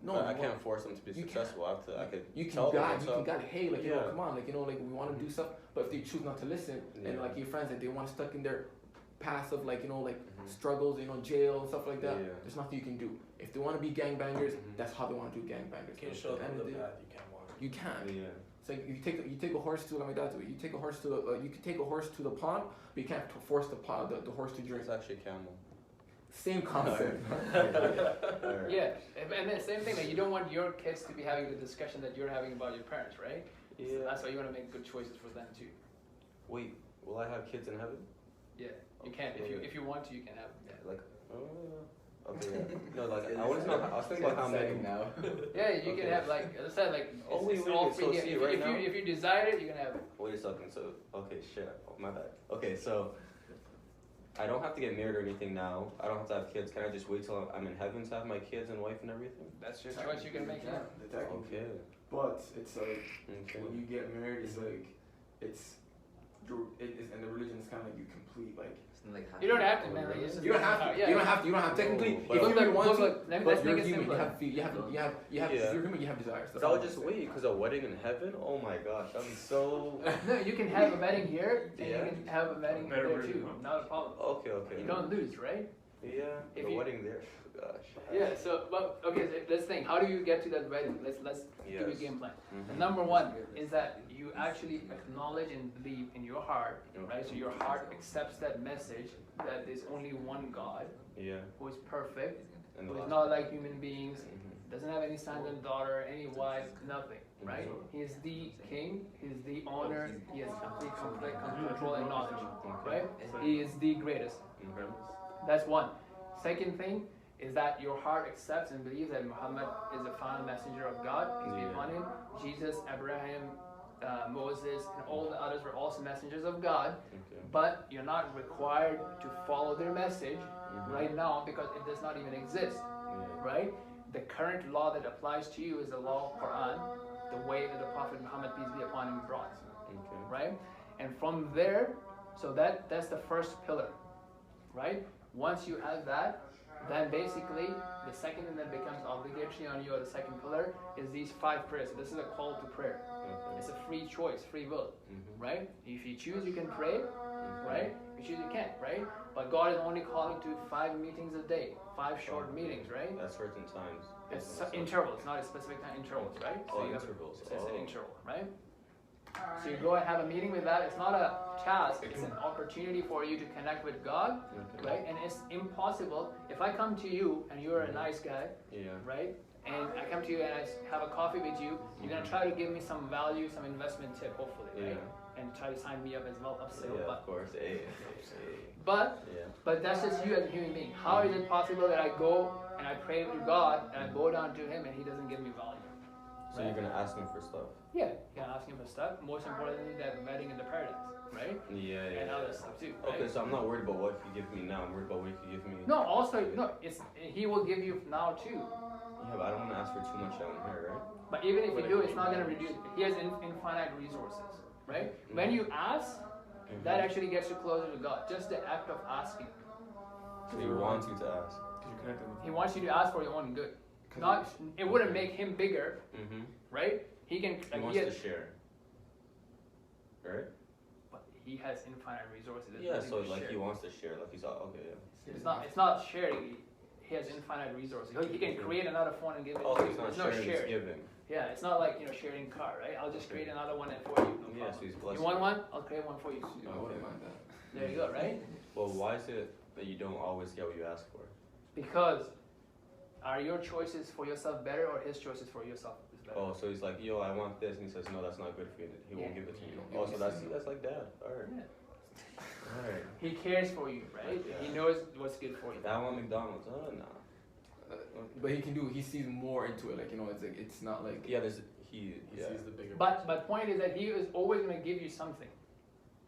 No, I can't force them to be successful. I could You can tell them guide, what's you can up. guide. Hey, like, you know, come on, like, you know, like, we want to do stuff, but if they choose not to listen, and like your friends, like, they want to stuck in their past of, like, you know, like, struggles, you know, jail and stuff like that. There's nothing you can do. If they want to be gangbangers, that's how they want to do gangbangers. You can show them the path, you can't walk. You can. Yeah. It's like you take a horse to, like my dad do it. You take a horse to the you can take a horse to the pond, but you can't force the horse to drink. It's actually camel. Same concept. Alright. Yeah, and then same thing, that you don't want your kids to be having the discussion that you're having about your parents, right? So Yeah. that's why you want to make good choices for them too. Wait, will I have kids in heaven? Yeah, you can. If you want to, you can have. Yeah. Like, okay, yeah. No, like, I want to know. I was thinking about how many. now. Yeah, you can Okay. have, like, as I said, like, Oh, it's wait, all wait, free. so Yeah, see, if, right if now- you desire it, you can have it. Wait a second. So, okay, shit. Oh, my bad. Okay, so I don't have to get married or anything now. I don't have to have kids. Can I just wait till I'm in heaven to have my kids and wife and everything? That's your choice you can make. Yeah. Okay. But it's like Okay. when you get married, it's like and the religion is kind of like you complete, like. You don't have to, man. Like, it's just You don't have to. Yeah. You don't have to. You don't have technically. But If you look, really want to, let's but you're make it human. simpler. You have. Yeah. You're human. You have desires. But I would just wait because a wedding in heaven. Oh my gosh, that'd be so. No, you can have a wedding here, and Yeah. you can have a wedding Better there version, too. huh? Not a problem. Okay, okay. You don't lose, right? Yeah. If The you- wedding there. Gosh. Yeah. So, but okay. So let's think. How do you get to that wedding? Let's give you a Yes. game plan. Mhm. Number one is that you actually acknowledge and believe in your heart, right? So your heart accepts that message that there's only one God Yeah. who is perfect, And the who is last not one. like human beings, Mhm. doesn't have any sons and daughter, any wife, nothing, right? Mhm. He is the king, he is the owner, he has complete control and knowledge, right? He is the greatest. Okay. That's one. Second thing is that your heart accepts and believes that Muhammad is the final messenger of God, peace be Yeah. upon him. Jesus, Abraham, Moses, and all the others were also messengers of God, Okay. but you're not required to follow their message right now because it does not even exist, Yeah. right? The current law that applies to you is the law of Quran, the way that the Prophet Muhammad, peace be upon him, brought, Okay. right? And from there, so that's the first pillar, right? Once you have that, then basically the second thing that becomes obligatory on you, or the second pillar, is these 5 prayers. So this is a call to prayer. Okay. It's a free choice, free will, Mhm. right? If you choose, you can pray, right? If you choose, you can't, right? But God is only calling to 5 meetings a day, 5 short meetings, right? At certain times. It's intervals, not a specific time, intervals, right? Oh, you have- intervals. It's an Oh. interval, right? So you go and have a meeting with that. It's not a task, it's an opportunity for you to connect with God, Okay. right? And it's impossible. If I come to you and you're a nice guy, Yeah. right? And I come to you and I have a coffee with you, you're gonna try to give me some value, some investment tip, hopefully, right? Yeah. And try to sign me up as well, upsell. Yeah, But of course. Hey. but that's just you as a human being. How is it possible that I go and I pray to God and I bow down to Him and He doesn't give me value? So you're gonna ask him for stuff. Yeah, you can ask Him for stuff. Most importantly, that wedding in the paradise. right? Yeah. And other stuff too. Right? Okay, so I'm not worried about what he gives me now. I'm worried about what he gives me. No, also no, it's he will give you now too. Yeah, but I don't want to ask for too much down here, right? But even if you do, it's not gonna reduce. He has infinite resources, right? When you ask, that actually gets you closer to God. Just the act of asking. So he wants you to ask. He wants you to ask for your own good. Not, it wouldn't make him bigger, right? He can. He wants to share. Right? But he has infinite resources. There's Yeah, nothing so to like share. he wants to share. Like he's all, okay, yeah. It's not sharing. He has infinite resources. He can create another phone and give it Oh, to so you. it's not There's no sharing, sharing. it's giving. Yeah, it's not like sharing car, right? I'll just create another one and for you. No Yeah, so problem. he's blessed. You want one? I'll create one for you. I wouldn't mind that. There you go, right? Well, why is it that you don't always get what you ask for? Because are your choices for yourself better or his choices for yourself is better? Oh, so he's like, yo, I want this, and he says, no, that's not good for you. He won't give it to you. Oh, so that's like dad. All right. Yeah. All right. He cares for you, right? Yeah. He knows what's good for you. I want McDonald's. Oh, no. But he sees more into it. Like it's not like. Yeah, he He sees the bigger. But point is that he is always gonna give you something.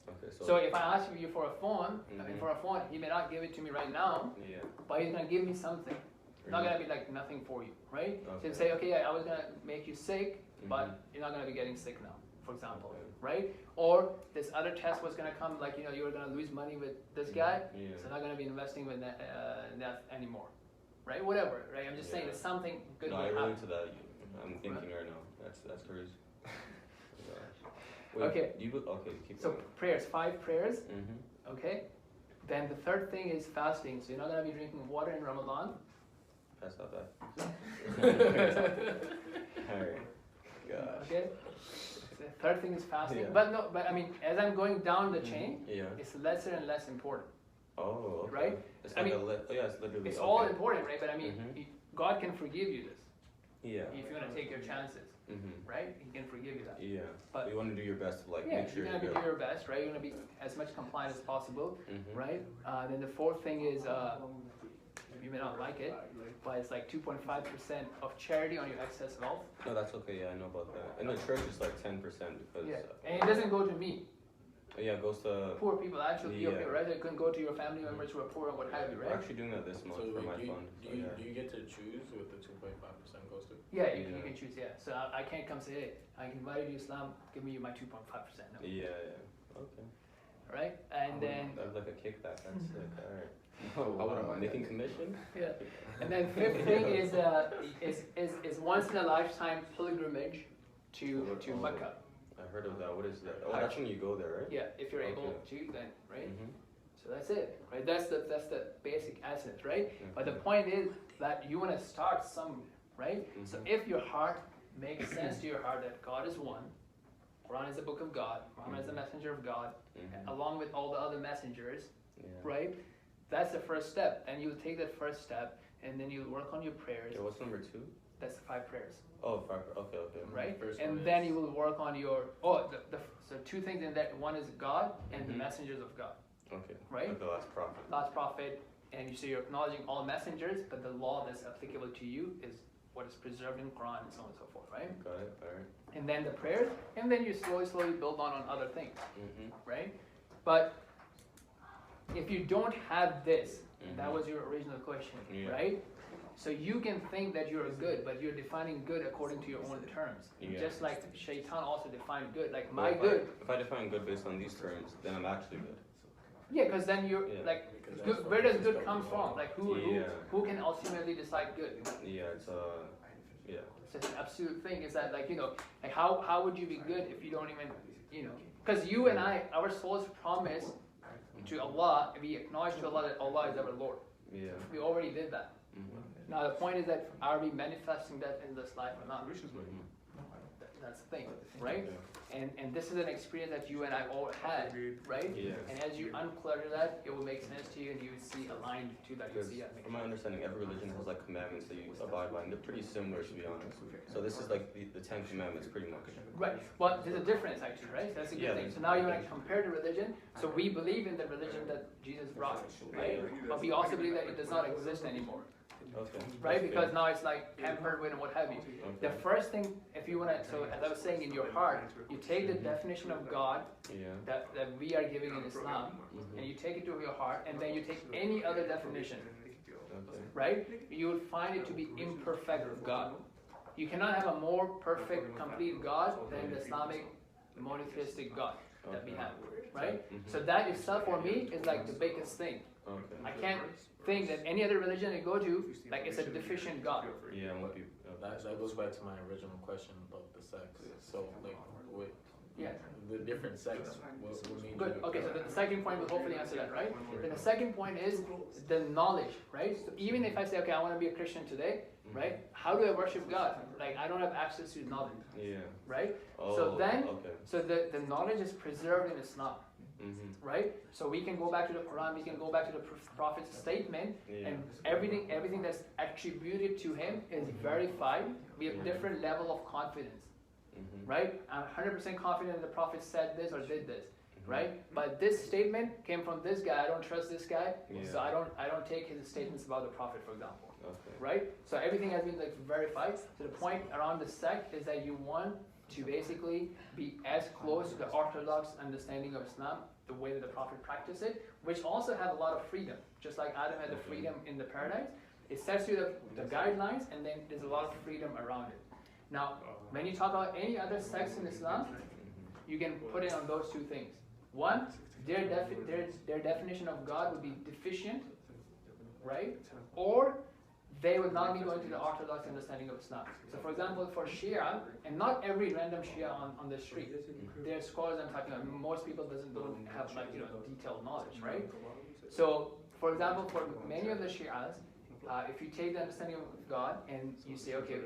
Okay, So if I ask you for a phone, Mhm. he may not give it to me right now, yeah. but he's gonna give me something. It's not gonna be like nothing for you, right? So Okay. you say, okay, I was gonna make you sick, but Mhm. you're not gonna be getting sick now, for example, Okay. right? Or this other test was gonna come, like you were gonna lose money with this guy, Yeah. so not gonna be investing with that anymore, right? Whatever, right? I'm just saying Yeah. that something good No, will I happen. relate to that. I'm thinking right now. That's crazy. Wait, Okay. Okay, keep So going. prayers, 5 prayers, Mm-hmm. okay? Then the third thing is fasting. So you're not gonna be drinking water in Ramadan. That's not bad. Alright. Gosh. Okay. The third thing is fasting. Yeah. But I mean, as I'm going down the chain, Yeah. it's lesser and less important. Oh, okay. Right? It's I like mean, it's literally. It's okay. all important, right? But I mean, Mhm. God can forgive you this Yeah. if you want to take your chances, Mm-hmm. right? He can forgive you that. Yeah. But- you want to do your best to like Yeah, make sure you're gonna you're be good. do your best, right? You're gonna be as much compliant as possible, Mm-hmm. right? Then the fourth thing is, you may not like it, but it's like 2.5% of charity on your excess wealth. No, that's okay. Yeah, I know about that. In the church, it's like 10% because. Yeah, and it doesn't go to me. Yeah, it goes to. Poor people, actually, Yeah. people, right? It couldn't go to your family members who are poor and what have you, We're right? actually doing that this month for my fund. do So, you, yeah. do you get to choose what the 2.5% goes to? Yeah, you Yeah. can choose, yeah. So I can't come say, hey, I invited you to Islam, give me my 2.5%. No. Yeah, yeah. Okay. Right? And then, That's like a kickback. That's sick. All right. I wouldn't mind Making that. commission? yeah. And then fifth thing is once in a lifetime pilgrimage to Mecca. I heard of that. What is that? Oh, that's when you go there, right? Yeah, if you're able Okay. to, then right. Mm-hmm. So that's it, right? That's the basic essence, right? But the point is that you want to start somewhere, right? So Mhm. if your heart makes sense to your heart that God is one, Quran is the book of God, Muhammad is the messenger of God, Mm-hmm. along with all the other messengers, Yeah. right? That's the first step. And you take that first step, and then you work on your prayers. Yeah, what's number 2? That's the 5 prayers, Oh, 5. Okay, okay. right? First And one then is- you will work on your so 2 things in that. One is God and the Mhm. messengers of God, Okay. right? Like the last prophet. Last prophet, and you say you're acknowledging all messengers, but the law that's applicable to you is what is preserved in Quran and so on and so forth, right? Got it. All right. And then the prayers, and then you slowly build on other things, Mm-hmm. right? But if you don't have this, and that Mhm. was your original question, Yeah. right? So you can think that you're good, but you're defining good according to your own terms. Yeah. Just like Shaitan also defined good. Like Well, my good, If I define good based on these terms, then I'm actually good. yeah, because then you're Yeah. like, Because that's good, from where does Jesus good coming come from? from. Like Yeah. who can ultimately decide good? Yeah, it's yeah. So it's an absolute thing. Is that like like how would you be good if you don't even because you and I, our soul's promise to Allah, we acknowledge to Allah that Allah is our Lord. Yeah. We already did that. Mm-hmm. Now the point is that are we manifesting that in this life or not? That's the thing, right? And this is an experience that you and I all had, right? Yeah. And as you unclutter that, it will make sense to you, and you see aligned to that. You Because see that. from my understanding, every religion has like commandments that you abide by, and they're pretty similar to be honest. So this is like the 10 commandments, pretty much. Right. Well, there's a difference actually, right? That's a good Yeah, thing. there's- So now you want to compare the religion. So we believe in the religion that Jesus brought, right? But we also believe that it does not exist anymore. Okay. right? Because now it's like tempered with and what have you. The Okay. first thing, if you want to, so as I was saying, in your heart, you take the definition of God Yeah. that we are giving in Islam, and you take it to your heart, and then you take any other definition, Okay. right? You will find it to be imperfect God. You cannot have a more perfect, complete God than the Islamic monotheistic God that we have, right? So that itself for me is like the biggest thing. Okay. I can't think that any other religion I go to, like it's a deficient God. Yeah, I'm with you. That goes back to my original question about the sex. So like with Yeah. the different sex, what made Good. you? Okay, so the second point will hopefully answer that, right? Then the second point is the knowledge, right? So even if I say, okay, I want to be a Christian today, right? How do I worship God? Like I don't have access to knowledge, Yeah. right? Oh, So then, okay. so the knowledge is preserved in Islam, right? So we can go back to the Quran, we can go back to the Prophet's statement, Yeah. and everything that's attributed to him is verified. We have different level of confidence, right? I'm 100% confident that the Prophet said this or did this, right? But this statement came from this guy. I don't trust this guy, so I don't take his statements about the Prophet, for example, Okay. right? So everything has been like verified. So the point around the sect is that you want to basically be as close to the orthodox understanding of Islam, the way that the Prophet practiced it, which also have a lot of freedom. Just like Adam had the freedom in the paradise, it sets you the guidelines, and then there's a lot of freedom around it. Now, when you talk about any other sects in Islam, you can put it on those two things. One, their definition of God would be deficient, right? Or they would not be going to the orthodox understanding of Islam. So for example, for Shia, and not every random Shia on the street, there are scholars I'm talking about, most people don't have like, detailed knowledge, right? So for example, for many of the Shias, if you take the understanding of God and you say, okay,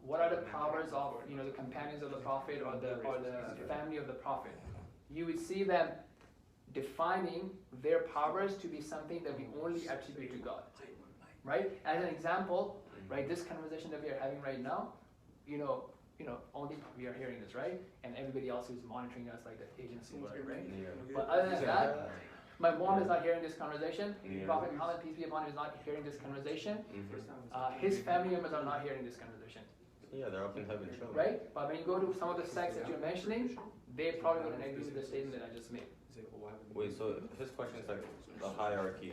what are the powers of the companions of the Prophet or the family of the Prophet? You would see them defining their powers to be something that we only attribute to God, right? As an example, right, this conversation that we are having right now, only we are hearing this, right? And everybody else who's monitoring us, like the agency, whatever, right? Yeah. But other than that, my mom is not hearing this conversation. Prophet Muhammad, peace be upon him, is not hearing this conversation. His family members are not hearing this conversation. Yeah, they're up in heaven, chilling. Right? But when you go to some of the sects that you're mentioning, they probably wouldn't agree with the statement that I just made. Wait, so his question is like the hierarchy.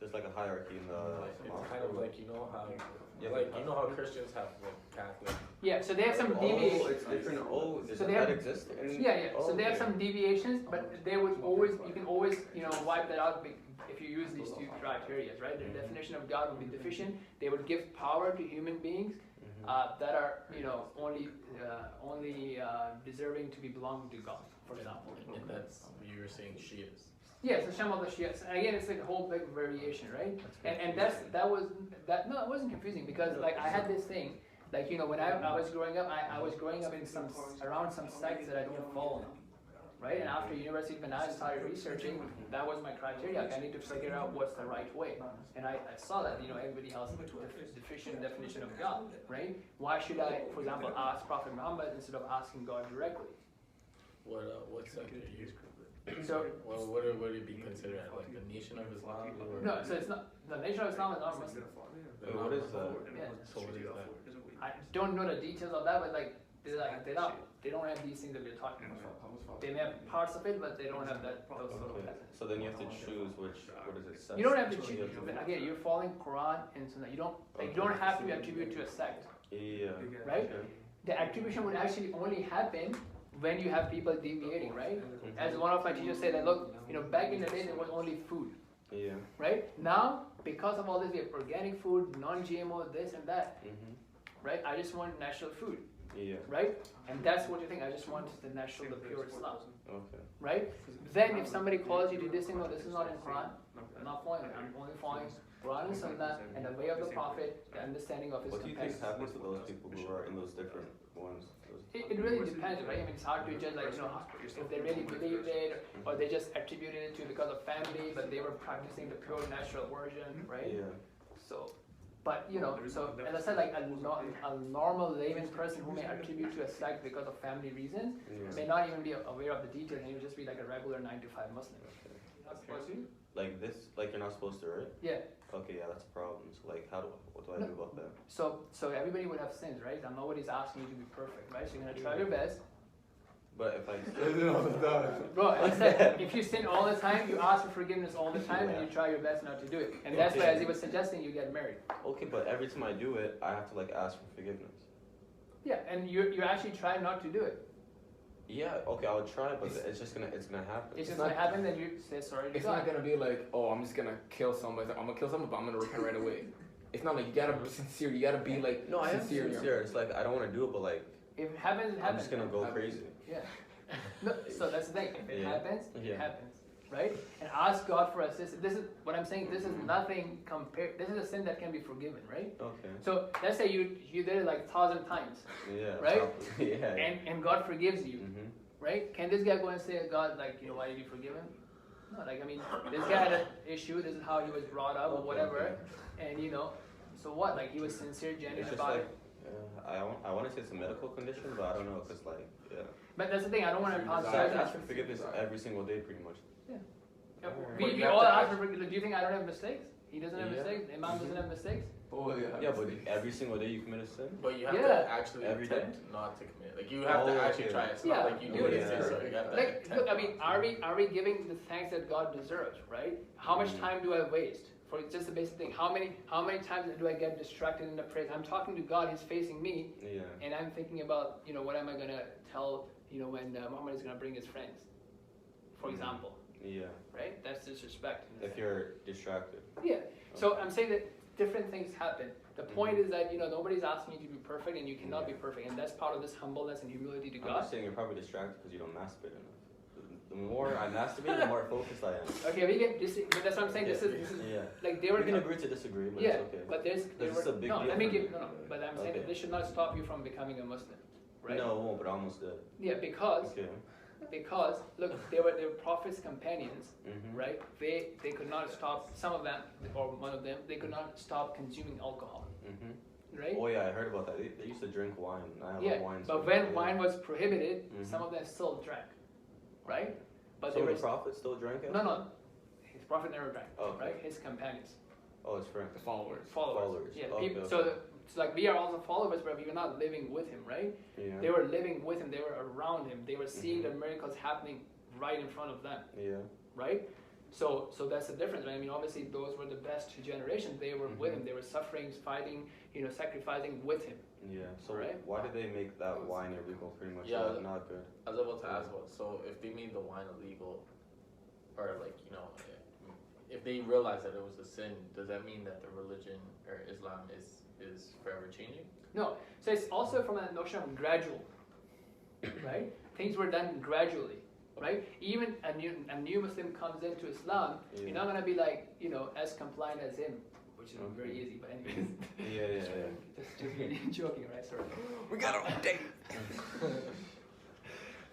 There's like a hierarchy in the. It's kind of like how Christians have like Catholic. Yeah, so they have some deviations. Oh, it's different. Oh, does So they that have- exist? Yeah. So they have some deviations, but they would always, you can always, wipe that out if you use these two criteria, right? Their definition of God would be deficient. They would give power to human beings that are, only deserving to be belonging to God, for example. And that's you were saying Shias. Yeah, so some of the Shias. Again, it's like a whole big variation, right? And no, it wasn't confusing because like I had this thing, like when I was growing up, I was growing up in around some sects that I don't follow now, right? And after university, when I started researching, that was my criteria. Like, I need to figure out what's the right way, and I saw that everybody has a deficient definition of God, right? Why should I, for example, ask Prophet Muhammad instead of asking God directly? What sect are you? So, Well, what would it be considered as? Like the Nation of Islam? Or no, so it's not, the Nation of Islam is not Muslim. Wait, what is that? Yeah. So what is that? I don't know the details of that, but they don't have these things that we're talking about. They may have parts of it, but they don't have those sort of Okay. lessons. So then you have to choose what is it? Sect? You don't have to You choose. have to- Again, you're following Quran and Sunnah. You don't have to attribute to a sect, Yeah. right? Okay. The attribution would actually only happen when you have people deviating, right? As one of my teachers said, that look, back in the day there was only food, Yeah. right? Now, because of all this, we have organic food, non-GMO, this and that, right? I just want natural food, Yeah. right? And that's what you think. I just want the natural, the pure Islam, Okay. right? Then if somebody calls you to this thing, no, this is not in Quran, I'm not following it. I'm only following Quran and Sunnah and the way of the Prophet, the understanding of his What do you think companions. happens to those people who are in those different ones? It really depends, right? I mean, it's hard to judge, like, if they really believed it, or they just attributed it to because of family, but they were practicing the pure natural version, right? Yeah. So, But so as I said, like a normal layman person who may attribute to a sect because of family reasons may not even be aware of the details, and you just be like a regular 9 to 5 Muslim. That's supposed to? Like this, like you're not supposed to, right? Yeah. Okay, yeah, that's a problem. So like, what do I do about that? So everybody would have sins, right? And nobody's asking you to be perfect, right? So you're gonna try your best. But if I Bro, as I said, if you sin all the time, you ask for forgiveness all the time, and you try your best not to do it. And that's why, as he was suggesting, you get married. Okay, but every time I do it, I have to like ask for forgiveness. Yeah, and you actually try not to do it. Yeah, okay, I'll try, but it's gonna happen. It's just gonna happen, then you say sorry to It's God. not gonna be like, oh, I'm just gonna kill somebody. I'm gonna kill someone, but I'm gonna repent right away. It's not like you gotta be sincere. You gotta be like No, I am sincere. sincere. It's like I don't want to do it, but like If it happens, it I'm happens. just gonna go crazy. Yeah. No, so that's the thing. If it happens, it Yeah. happens, right? And ask God for assistance. This is what I'm saying. This is nothing compared. This is a sin that can be forgiven, right? Okay. So let's say you did it like 1,000 times, Yeah. Right? Probably. Yeah. and God forgives you, Mhm. right? Can this guy go and say, God, like, why did you forgive him? No, like, I mean, this guy had an issue. This is how he was brought up, or whatever. And so what? Like, he was sincere, genuine It's just about like it. I want to say it's a medical condition, but I don't know if it's like But that's the thing. I don't want to So I apologize. ask for forgiveness every single day, pretty much. We all ask for forgiveness. Do you think I don't have mistakes? He doesn't have Yeah. mistakes. Imam doesn't have mistakes. Oh yeah. Yeah, but every single day you commit a sin. But you have Yeah. to actually Every intend day. not to commit. Like you have to Oh, actually okay. try. It's Yeah. not like you do it and say sorry. You have to Like, intend. look, I mean, are we giving the thanks that God deserves, right? How much time do I waste? For just the basic thing, how many times do I get distracted in the praise? I'm talking to God, He's facing me, Yeah. and I'm thinking about, what am I gonna tell, when Muhammad is gonna bring his friends, for example, Yeah. right? That's disrespect. If you're distracted. Yeah. So I'm saying that different things happen. The point is that nobody's asking you to be perfect, and you cannot be perfect, and that's part of this humbleness and humility to I'm God. just saying you're probably distracted because you don't masturbate enough. The more I masturbate, the more focused I am. Okay, we get this, but that's what I'm saying. This is Yeah. like they were. We can agree to disagree, but Yeah, it's okay. but This is a big no. deal Let me for give me. no. But I'm saying Okay. that this should not stop you from becoming a Muslim, right? No, it won't, but I almost did. Yeah, because look, they were prophets' companions, Mhm. right? They could not stop. Some of them, or one of them, they could not stop consuming alcohol, Mhm. right? Oh yeah, I heard about that. They used to drink wine. I have Yeah, a wine. but story. when Yeah. wine was prohibited, Mhm. some of them still drank, right? But So they the were prophet still drank it? no. His prophet never drank, Okay. right? His companions. Oh, it's friends. The followers. Followers. Yeah, Okay, people. okay. So it's like we are also followers, but we were not living with him, right? Yeah. They were living with him. They were around him. They were seeing Mhm. the miracles happening right in front of them, Yeah. right? So that's the difference, right? I mean, obviously those were the best generations. They were with him. They were suffering, fighting, sacrificing with him. Yeah. So Right. why did they make that wine illegal? Pretty much. Yeah. Like, not good. I was about to ask about, so if they made the wine illegal, or like, if they realized that it was a sin, does that mean that the religion or Islam is forever changing? No. So it's also from a notion of gradual, right? Things were done gradually, right? Even a new Muslim comes into Islam, you're not gonna be like, as compliant as him, which is very easy. But anyways, Yeah. just joking, right? Sorry. We got to update.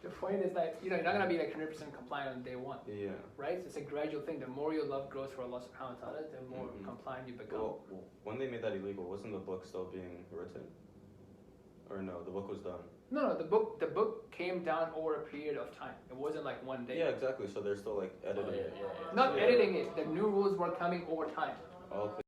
The point is that you're not gonna be like 100% compliant on day one, Yeah. right? So it's a gradual thing. The more your love grows for Allah Subhanahu wa Taala, the more compliant you become. Well, when they made that illegal, wasn't the book still being written? Or no, the book was done. No, the book came down over a period of time. It wasn't like one day. Yeah, exactly. So they're still like editing. Yeah. Not Yeah. editing it. The new rules were coming over time. Okay.